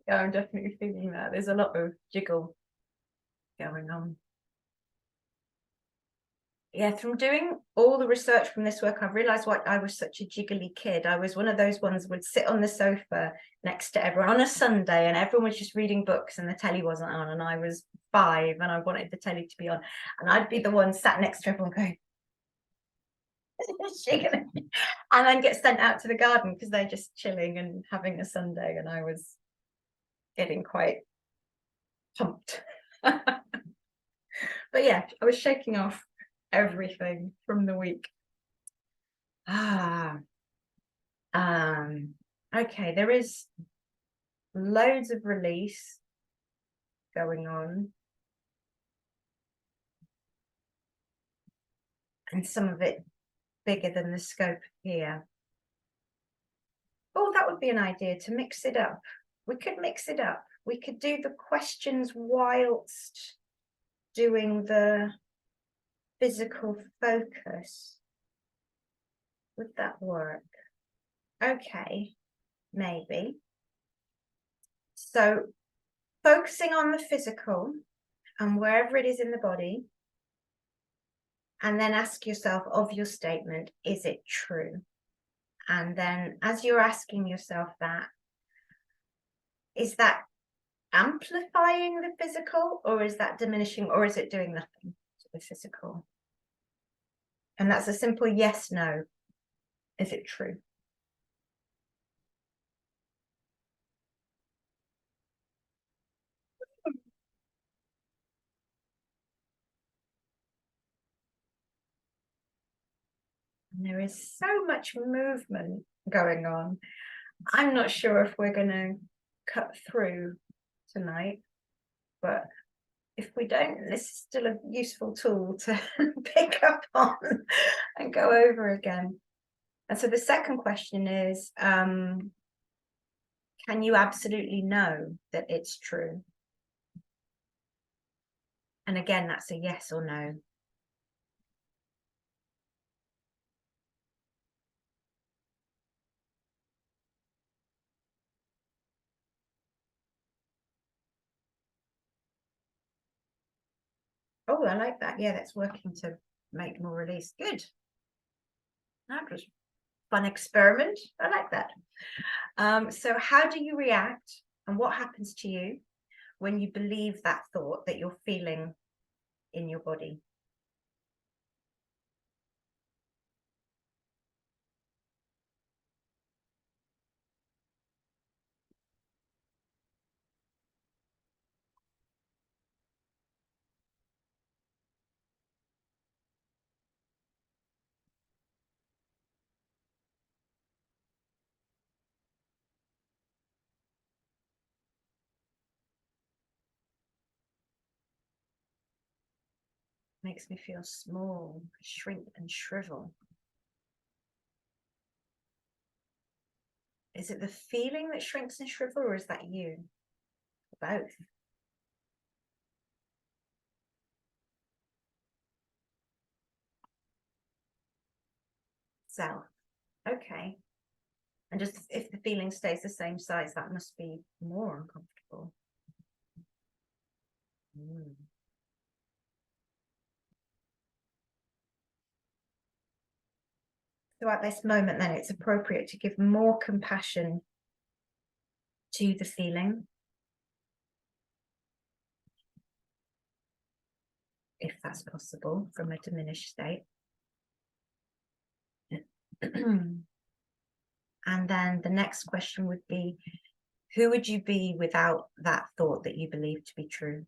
Yeah, I'm definitely feeling that. There's a lot of jiggle going on. Yeah, from doing all the research from this work, I've realized why I was such a jiggly kid. I was one of those ones who would sit on the sofa next to everyone on a Sunday, and everyone was just reading books and the telly wasn't on, and I was 5 and I wanted the telly to be on, and I'd be the one sat next to everyone going and then get sent out to the garden because they're just chilling and having a Sunday, and I was getting quite pumped. But yeah, I was shaking off everything from the week. Okay, there is loads of release going on, and some of it bigger than the scope here. Oh, that would be an idea, to mix it up. We could mix it up. We could do the questions whilst doing the physical focus. Would that work? Okay, maybe. So focusing on the physical and wherever it is in the body, and then ask yourself of your statement, is it true? And then as you're asking yourself that, is that amplifying the physical, or is that diminishing, or is it doing nothing to the physical? And that's a simple yes, no. Is it true? And there is so much movement going on. I'm not sure if we're going to cut through tonight, but if we don't, this is still a useful tool to pick up on and go over again. And so the second question is, can you absolutely know that it's true? And again, that's a yes or no. Oh, I like that. Yeah, that's working to make more release. Good. That was fun experiment. I like that. So how do you react, and what happens to you when you believe that thought that you're feeling in your body? Makes me feel small, shrink and shrivel. Is it the feeling that shrinks and shrivel, or is that you? Both. Self. Okay. And just if the feeling stays the same size, that must be more uncomfortable. So at this moment, then, it's appropriate to give more compassion to the feeling, if that's possible, from a diminished state. And then the next question would be, who would you be without that thought that you believe to be true?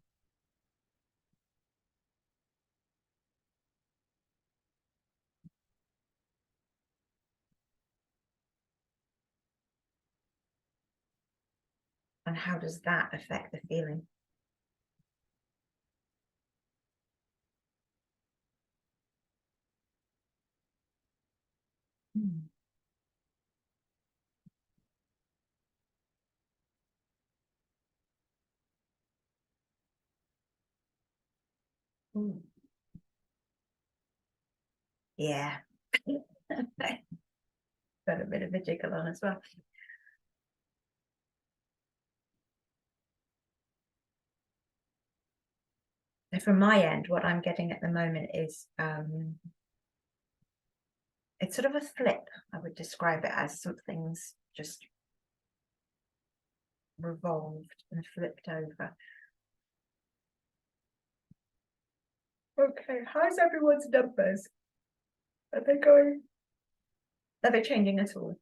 And how does that affect the feeling? Ooh. Yeah. Got a bit of a jiggle on as well. So from my end, what I'm getting at the moment is it's sort of a flip. I would describe it as something's just revolved and flipped over. Okay, how's everyone's numbers? Are they going? Are they changing at all?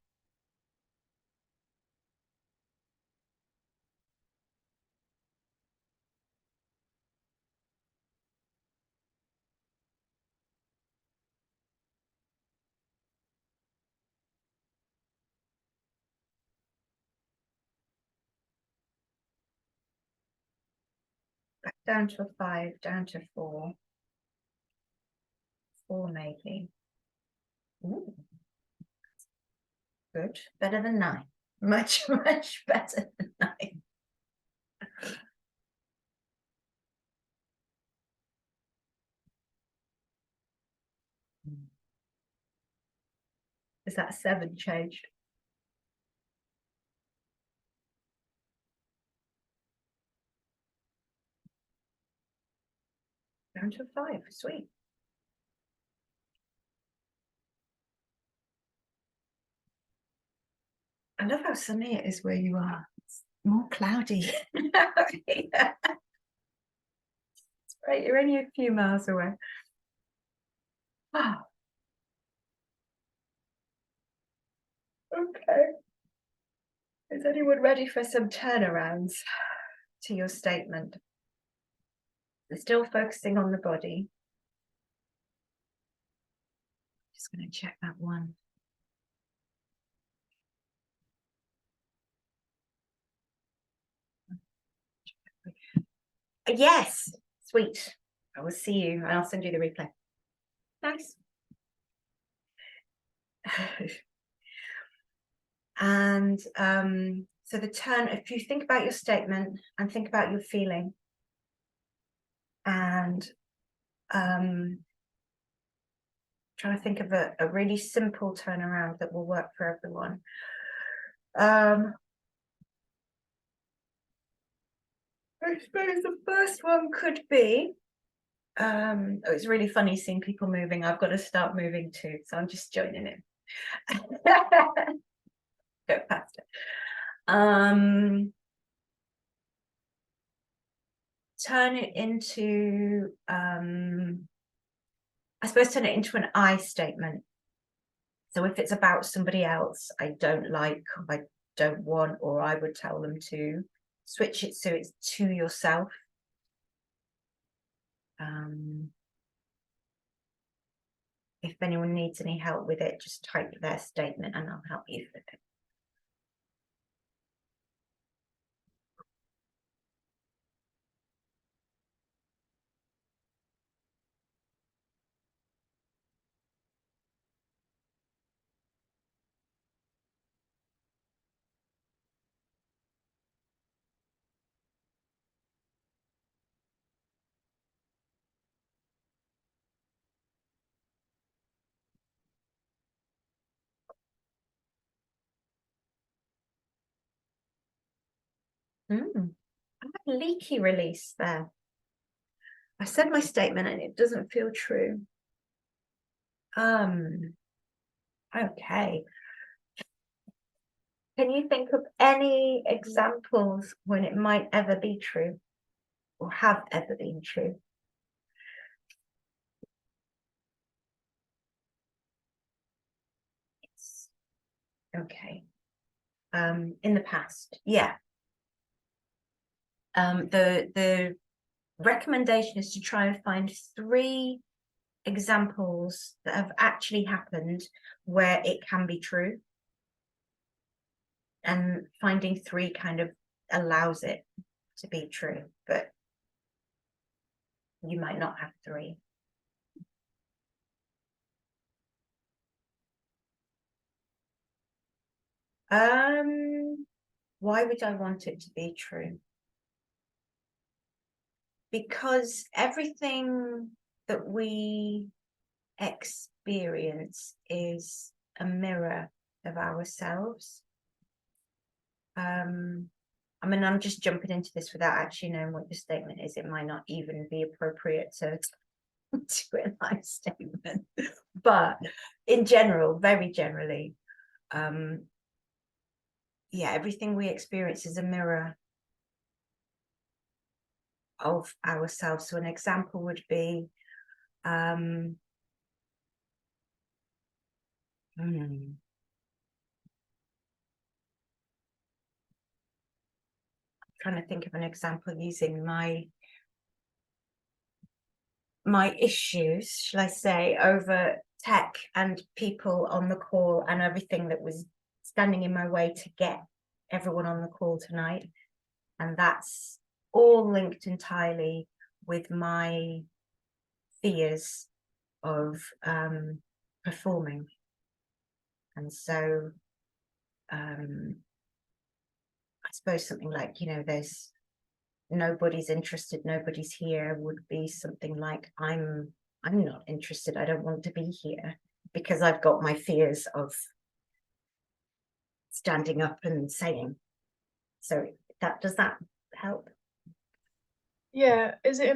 Back down to a 5, down to 4. 4 maybe. Ooh. Good. Better than 9. Much, much better than 9. Is that 7 changed? Down to a 5. Sweet. I love how sunny it is where you are. It's more cloudy. Yeah. It's great. You're only a few miles away. Oh. Okay. Is anyone ready for some turnarounds to your statement? They're still focusing on the body. Just going to check that one. Yes, sweet. I will see you and I'll send you the replay. Nice. And so the turn, if you think about your statement and think about your feeling and trying to think of a really simple turnaround that will work for everyone. I suppose the first one could be, oh, it's really funny seeing people moving. I've got to start moving too, so I'm just joining in. Go past it. Turn it into, I suppose turn it into an I statement. So if it's about somebody else I don't like, I don't want, or I would tell them to, switch it so it's to yourself. If anyone needs any help with it, just type their statement and I'll help you flip it. I have a leaky release there. I said my statement and it doesn't feel true. Okay. Can you think of any examples when it might ever be true or have ever been true? Yes. Okay. In the past, yeah. The recommendation is to try and find 3 examples that have actually happened where it can be true, and finding 3 kind of allows it to be true, but you might not have 3. Why would I want it to be true? Because everything that we experience is a mirror of ourselves. I mean, I'm just jumping into this without actually knowing what the statement is. It might not even be appropriate to a live statement, but in general, very generally, yeah, everything we experience is a mirror of ourselves. So an example would be trying to think of an example using my issues, shall I say, over tech and people on the call and everything that was standing in my way to get everyone on the call tonight. And that's all linked entirely with my fears of performing. And so I suppose something like, you know, there's nobody's interested, nobody's here would be something like, I'm not interested, I don't want to be here because I've got my fears of standing up and saying. So does that help? Yeah. Is it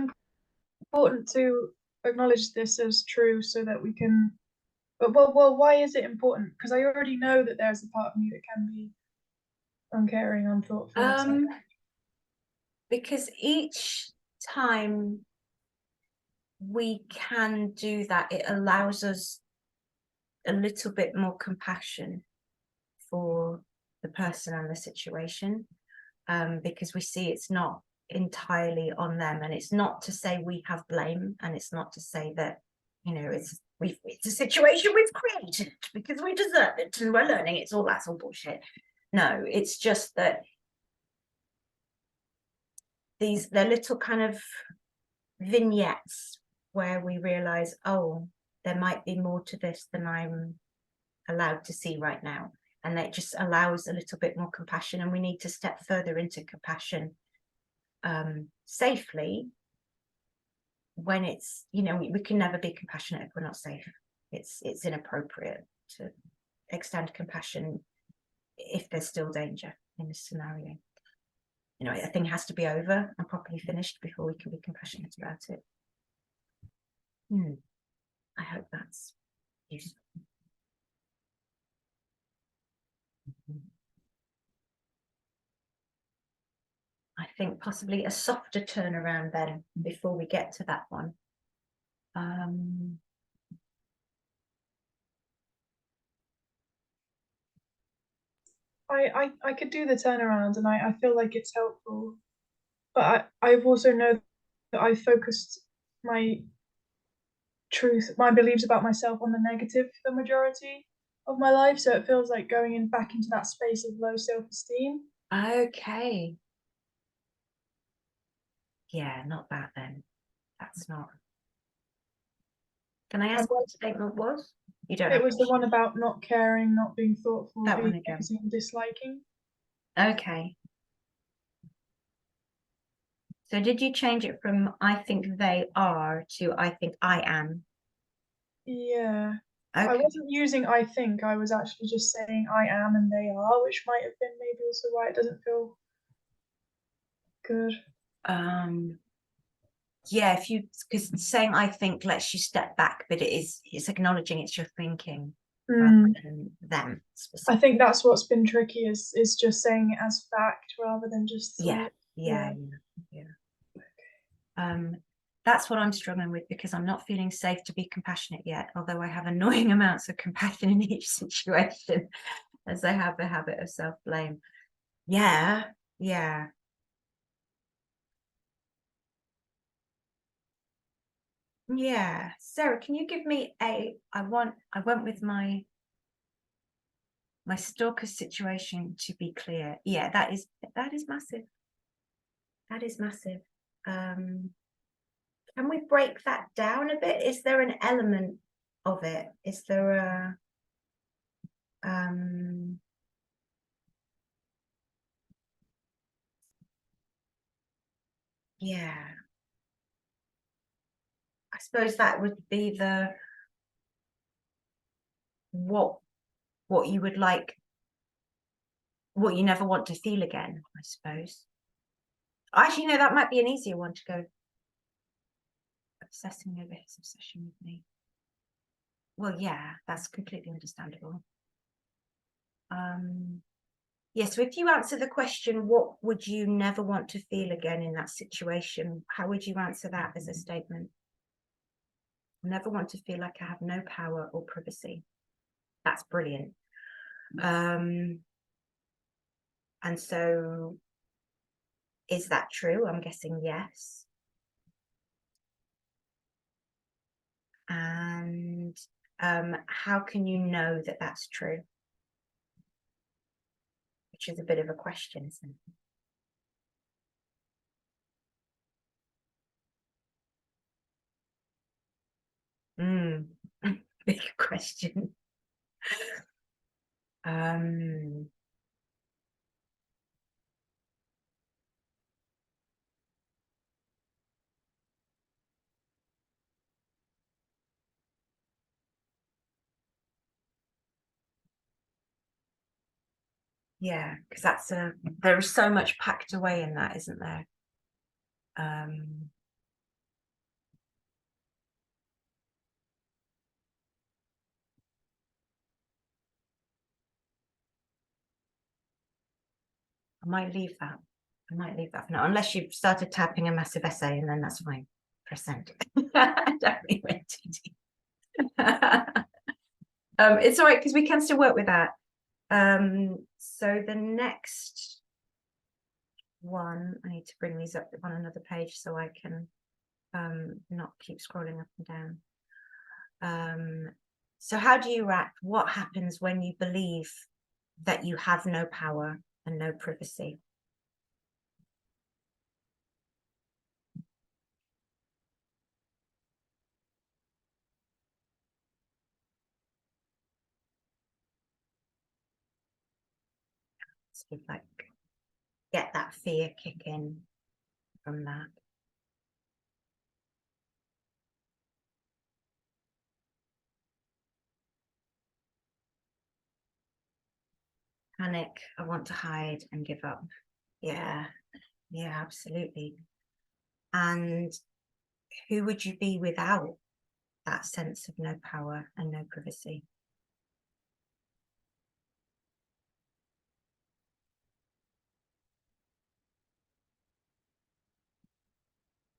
important to acknowledge this as true so that we can, well, why is it important? Because I already know that there's a part of me that can be uncaring, unthoughtful, because each time we can do that, it allows us a little bit more compassion for the person and the situation, because we see it's not entirely on them, and it's not to say we have blame, and it's not to say that, you know, it's a situation we've created because we deserve it and we're learning. It's all, that's all bullshit. No, it's just that they're little kind of vignettes where we realize, oh, there might be more to this than I'm allowed to see right now. And that just allows a little bit more compassion, and we need to step further into compassion safely when it's, you know, we can never be compassionate if we're not safe. It's inappropriate to extend compassion if there's still danger in this scenario. You know, a thing has to be over and properly finished before we can be compassionate about it. I hope that's useful. I think possibly a softer turnaround then before we get to that one. I could do the turnaround, and I feel like it's helpful, but I've also know that I focused my beliefs about myself on the negative the majority of my life, so it feels like going back into that space of low self-esteem. Okay. Yeah, not that then. That's not. Can I ask what the statement was? You don't. It was the one about not caring, not being thoughtful, that being one again. Disliking. Okay. So did you change it from I think they are to I think I am? Yeah. Okay. I wasn't using I think, I was actually just saying I am and they are, which might have been maybe also why it doesn't feel good. Yeah, if you, because saying I think lets you step back, but it's acknowledging it's your thinking rather than them specifically. I think that's what's been tricky is just saying it as fact rather than just thought. Yeah. That's what I'm struggling with, because I'm not feeling safe to be compassionate yet, although I have annoying amounts of compassion in each situation, as I have the habit of self-blame. Yeah. Sarah, can you give me I went with my My stalker situation, to be clear. Yeah, that is massive. That is massive. Can we break that down a bit? Is there an element of it? Is there a yeah, I suppose that would be the what you would like, what you never want to feel again, I suppose. Actually, no, that might be an easier one to go. Obsessing over his obsession with me. Well, yeah, that's completely understandable. Yeah, so if you answer the question, what would you never want to feel again in that situation? How would you answer that as a statement? Never want to feel like I have no power or privacy. That's brilliant. And so is that true? I'm guessing yes. And how can you know that that's true? Which is a bit of a question, isn't it? Big question. Yeah, because there is so much packed away in that, isn't there? I might leave that. I might leave that for now, unless you've started tapping a massive essay, and then that's fine. Press send. I definitely went too deep. It's all right because we can still work with that. So the next one, I need to bring these up on another page so I can not keep scrolling up and down. So how do you react? What happens when you believe that you have no power and no privacy? Sort of like get that fear kick in from that. Panic, I want to hide and give up. Yeah, absolutely. And who would you be without that sense of no power and no privacy?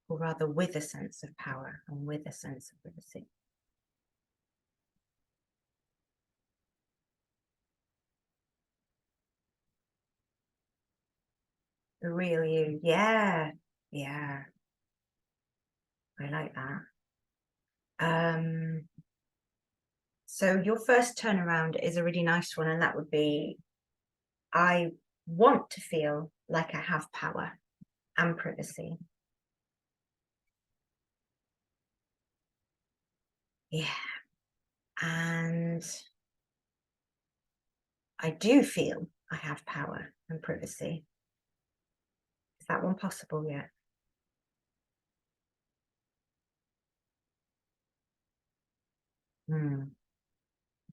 Or rather with a sense of power and with a sense of privacy. The real you. Yeah, I like that. So your first turnaround is a really nice one, and that would be, I want to feel like I have power and privacy. Yeah. And I do feel I have power and privacy. Is that one possible yet?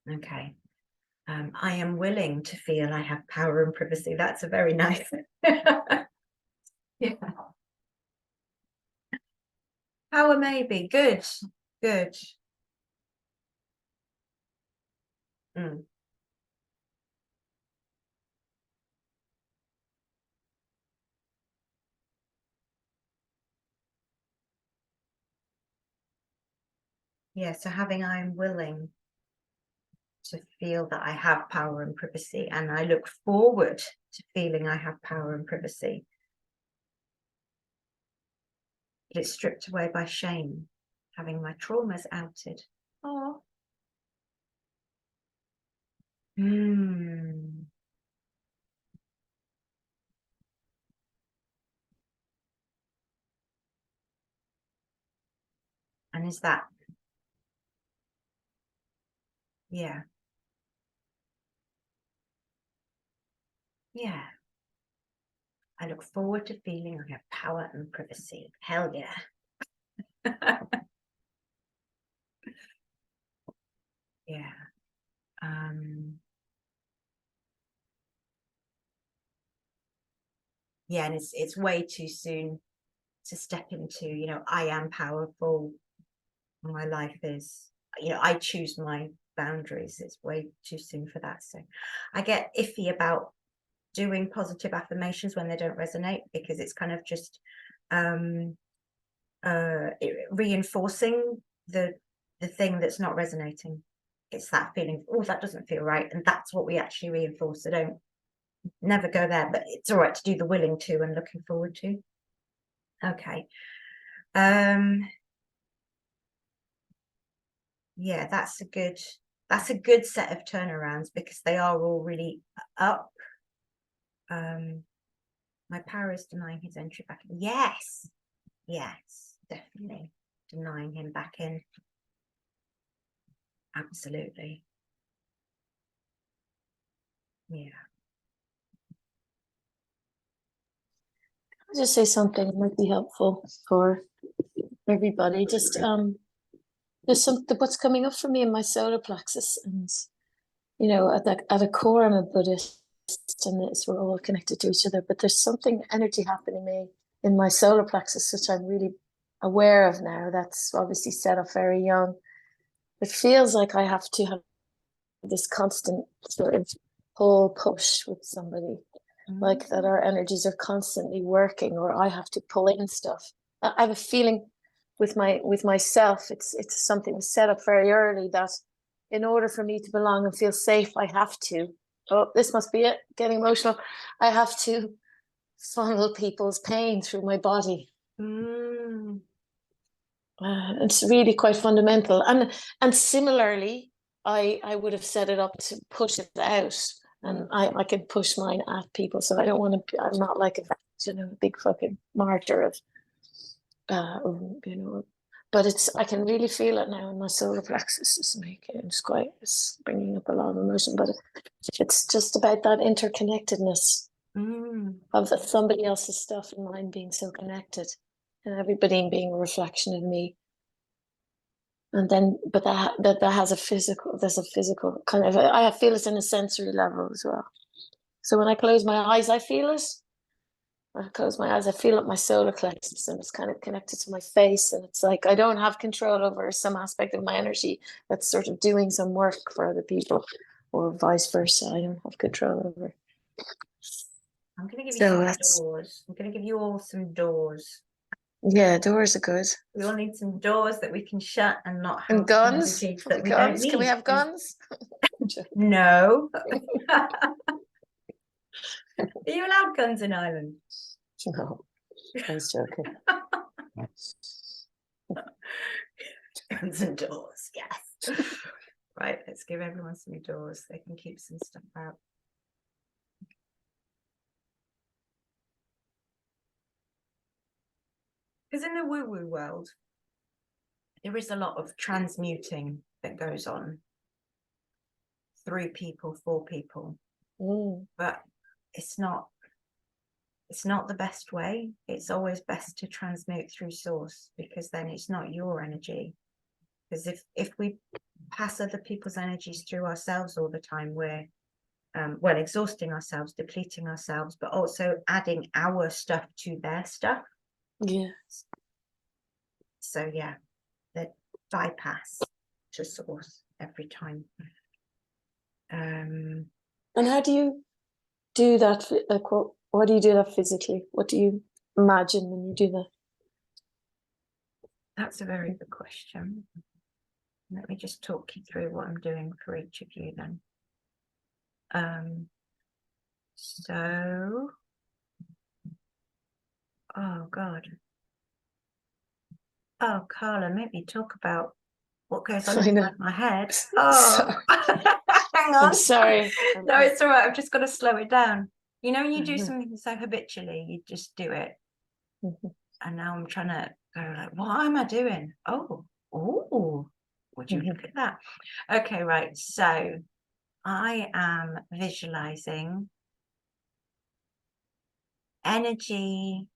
Okay. I am willing to feel I have power and privacy. That's a very nice. Yeah. Power maybe. Good. Good. Yeah, so having I'm willing to feel that I have power and privacy, and I look forward to feeling I have power and privacy. But it's stripped away by shame, having my traumas outed. Oh. Mm. And is that, yeah. Yeah. I look forward to feeling I have power and privacy. Hell yeah. Yeah. Yeah, and it's way too soon to step into, you know, I am powerful. My life is, you know, I choose my boundaries. It's way too soon for that. So I get iffy about doing positive affirmations when they don't resonate, because it's kind of just reinforcing the thing that's not resonating. It's that feeling, oh, that doesn't feel right, and that's what we actually reinforce. So don't never go there, but it's all right to do the willing to and looking forward to. Okay. Yeah, that's a good set of turnarounds, because they are all really up. My power is denying his entry back in. Yes, definitely denying him back in. Absolutely. Yeah. I'll just say something that might be helpful for everybody. Just there's what's coming up for me in my solar plexus, and you know, at a core, I'm a Buddhist, and we're all connected to each other. But there's something energy happening me in my solar plexus, which I'm really aware of now. That's obviously set up very young. It feels like I have to have this constant sort of pull push with somebody, like that our energies are constantly working, or I have to pull in stuff. I have a feeling with myself, it's something set up very early, that in order for me to belong and feel safe, I have to, oh, this must be it, getting emotional, I have to funnel people's pain through my body. It's really quite fundamental. And similarly, I would have set it up to push it out, and I can push mine at people. So I don't want to, I'm not like a big fucking martyr of but I can really feel it now in my solar plexus. It's bringing up a lot of emotion, but it's just about that interconnectedness of somebody else's stuff and mine being so connected, and everybody being a reflection of me. And then, but that has there's a physical kind of, I feel it in a sensory level as well. So when I close my eyes, I feel it. I close my eyes, I feel it, my solar plexus, and it's kind of connected to my face. And it's like I don't have control over some aspect of my energy that's sort of doing some work for other people, or vice versa. I don't have control over. I'm going to give you some doors. I'm going to give you all some doors. Yeah, doors are good. We all need some doors that we can shut and not have. And guns? That we don't need. Can we have guns? No. Are you allowed guns in Ireland? No, I was joking. Guns and doors, yes. Right, let's give everyone some doors. They can keep some stuff out. Because in the woo-woo world, there is a lot of transmuting that goes on. 3 people, 4 people. But it's not the best way. It's always best to transmute through source, because then it's not your energy. Because if we pass other people's energies through ourselves all the time, we're exhausting ourselves, depleting ourselves, but also adding our stuff to their stuff. Yes. So yeah, the bypass to source every time. And how do you do that? Like, what do you do that physically? What do you imagine when you do that? That's a very good question. Let me just talk you through what I'm doing for each of you then. So, oh God. Oh, Carla, maybe talk about what goes on inside my head. Oh, hang on. I'm sorry. No, it's all right. I've just got to slow it down. You know, when you do something so habitually, you just do it. And now I'm trying to go like, what am I doing? Oh, would you look at that? Okay, right. So I am visualizing energy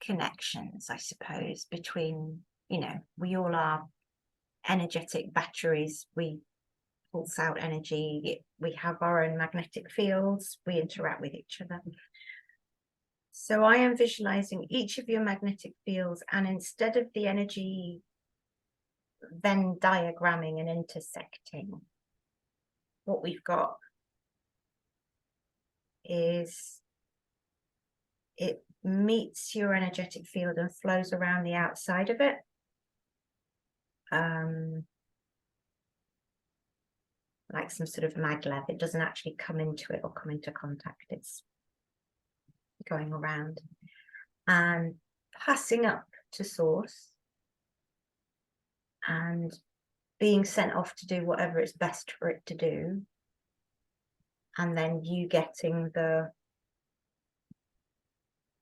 connections, I suppose, between, you know, we all are energetic batteries. We pulse out energy. We have our own magnetic fields. We interact with each other. So I am visualizing each of your magnetic fields, and instead of the energy Venn diagramming and intersecting, what we've got is it meets your energetic field and flows around the outside of it. Like some sort of maglev. It doesn't actually come into it or come into contact. It's going around and passing up to source and being sent off to do whatever is best for it to do. And then you getting the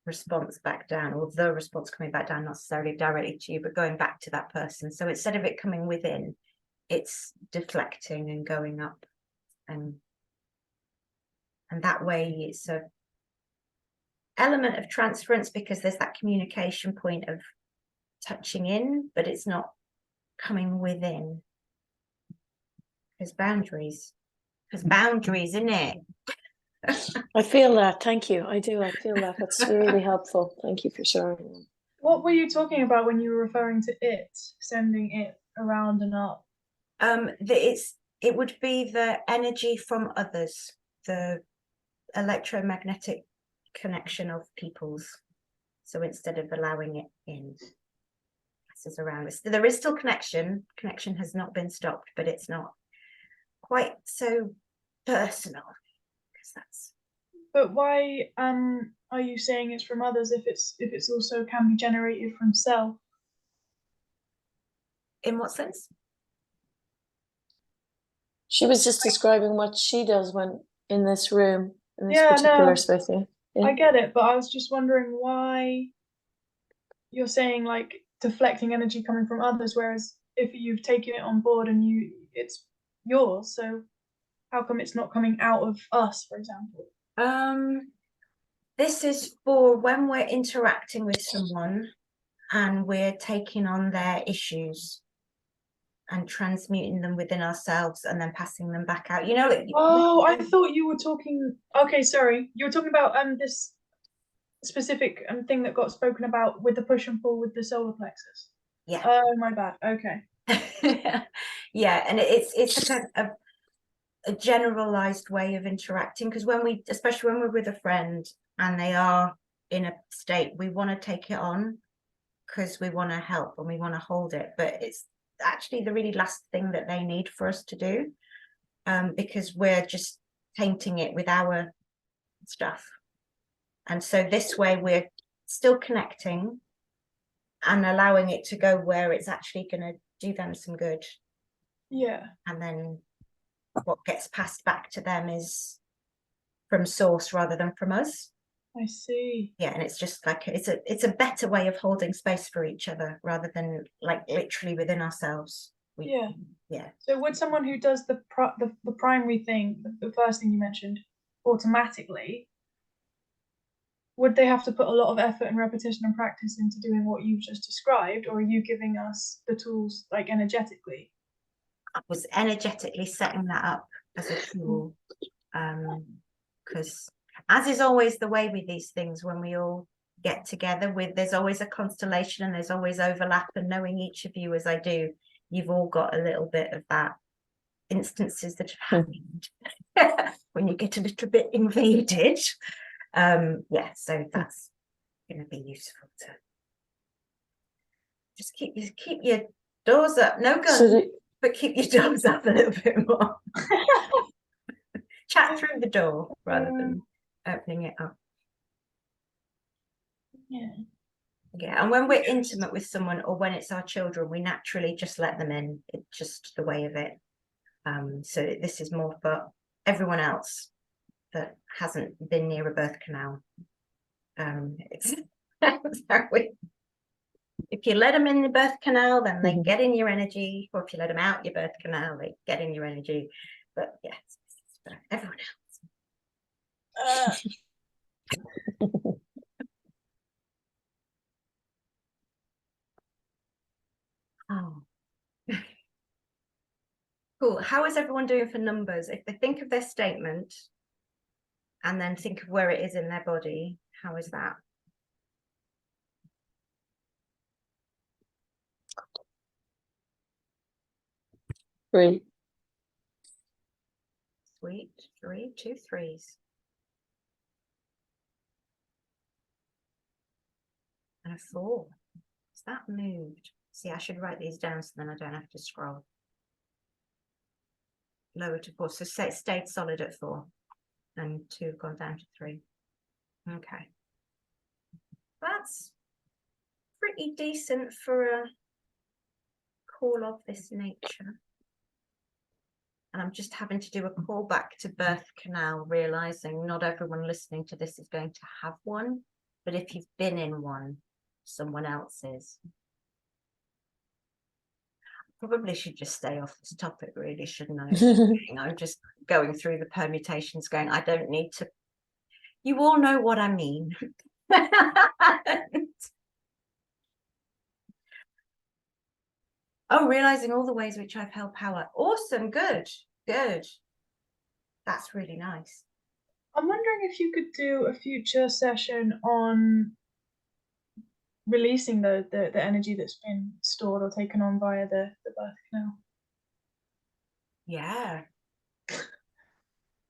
response back down, or the response coming back down, not necessarily directly to you, but going back to that person. So instead of it coming within, it's deflecting and going up, and that way it's a element of transference, because there's that communication point of touching in, but it's not coming within. There's boundaries, isn't it? I feel that. Thank you. I do. I feel that. That's really helpful. Thank you for sharing. What were you talking about when you were referring to it, sending it around and up? It would be the energy from others, the electromagnetic connection of people's. So instead of allowing it in, passes around. There is still connection. Connection has not been stopped, but it's not quite so personal. That's. But why are you saying it's from others if it's also can be generated from self? In what sense? She was just describing what she does when in this room, in this particular space. I get it, but I was just wondering why you're saying like deflecting energy coming from others, whereas if you've taken it on board and it's yours, so how come it's not coming out of us, for example? This is for when we're interacting with someone and we're taking on their issues and transmuting them within ourselves and then passing them back out. You know, I thought you were talking. Okay, sorry. You were talking about this specific thing that got spoken about with the push and pull with the solar plexus. Yeah. Oh, my bad. Okay. Yeah, and it's a generalized way of interacting, because especially when we're with a friend and they are in a state, we want to take it on because we want to help and we want to hold it, but it's actually the really last thing that they need for us to do, because we're just tainting it with our stuff. And so this way we're still connecting and allowing it to go where it's actually going to do them some good. Yeah. And then what gets passed back to them from source rather than from us. I see. Yeah, and it's just like it's a better way of holding space for each other rather than like literally within ourselves. Yeah. Yeah. So would someone who does the primary thing, the first thing you mentioned, automatically, would they have to put a lot of effort and repetition and practice into doing what you've just described, or are you giving us the tools like energetically? I was energetically setting that up as a tool, because as is always the way with these things, when we all get together, there's always a constellation and there's always overlap, and knowing each of you as I do, you've all got a little bit of that instances that have happened when you get a little bit invaded. Yeah, so that's going to be useful to just keep your doors up, no guns, but keep your doors up a little bit more. Chat through the door rather than opening it up. Yeah. And when we're intimate with someone, or when it's our children, we naturally just let them in. It's just the way of it. So this is more for everyone else that hasn't been near a birth canal. It's if you let them in the birth canal, then they get in your energy, or if you let them out your birth canal, they get in your energy. But yes, for everyone else. Oh. Cool. How is everyone doing for numbers? If they think of their statement and then think of where it is in their body, how is that? Three. Sweet. 3, 2 3s. And a 4. Is that moved? See, I should write these down so then I don't have to scroll. Lower to 4. So say it stayed solid at 4. And 2 have gone down to 3. Okay. That's pretty decent for a call of this nature. And I'm just having to do a call back to birth canal, realizing not everyone listening to this is going to have one, but if you've been in one, someone else is. Probably should just stay off this topic, really, shouldn't I? I'm just going through the permutations going, I don't need to. You all know what I mean. Oh, realizing all the ways which I've held power. Awesome. Good. Good. That's really nice. I'm wondering if you could do a future session on releasing the energy that's been stored or taken on via the birth canal. Yeah.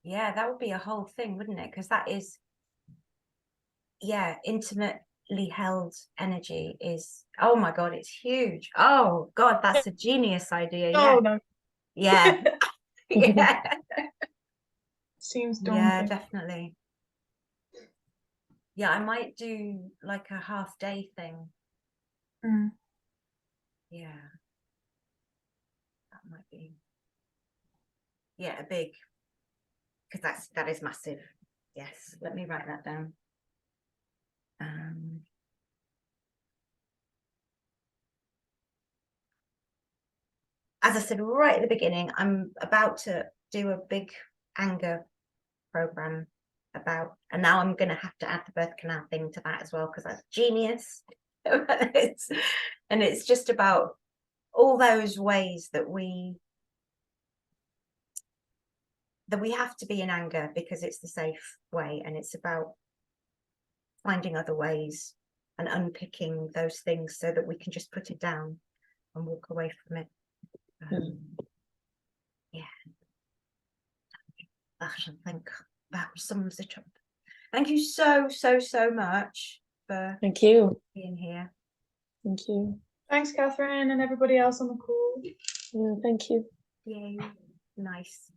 Yeah, that would be a whole thing, wouldn't it? Because that is, yeah, intimately held energy is, oh my God, it's huge. Oh God, that's a genius idea. Yeah. Oh no. Yeah. Yeah. Seems daunting. Yeah, definitely. Yeah, I might do like a half-day thing. Yeah. That might be, yeah, a big, because that is massive. Yes, let me write that down. As I said right at the beginning, I'm about to do a big anger program about, and now I'm going to have to add the birth canal thing to that as well, because that's genius. And it's just about all those ways that we have to be in anger because it's the safe way, and it's about finding other ways and unpicking those things so that we can just put it down and walk away from it. Yeah, I think that sums it up. Thank you so much for Thank you being here. Thank you. Thanks, Catherine, and everybody else on the call. Yeah, thank you. Yay, nice.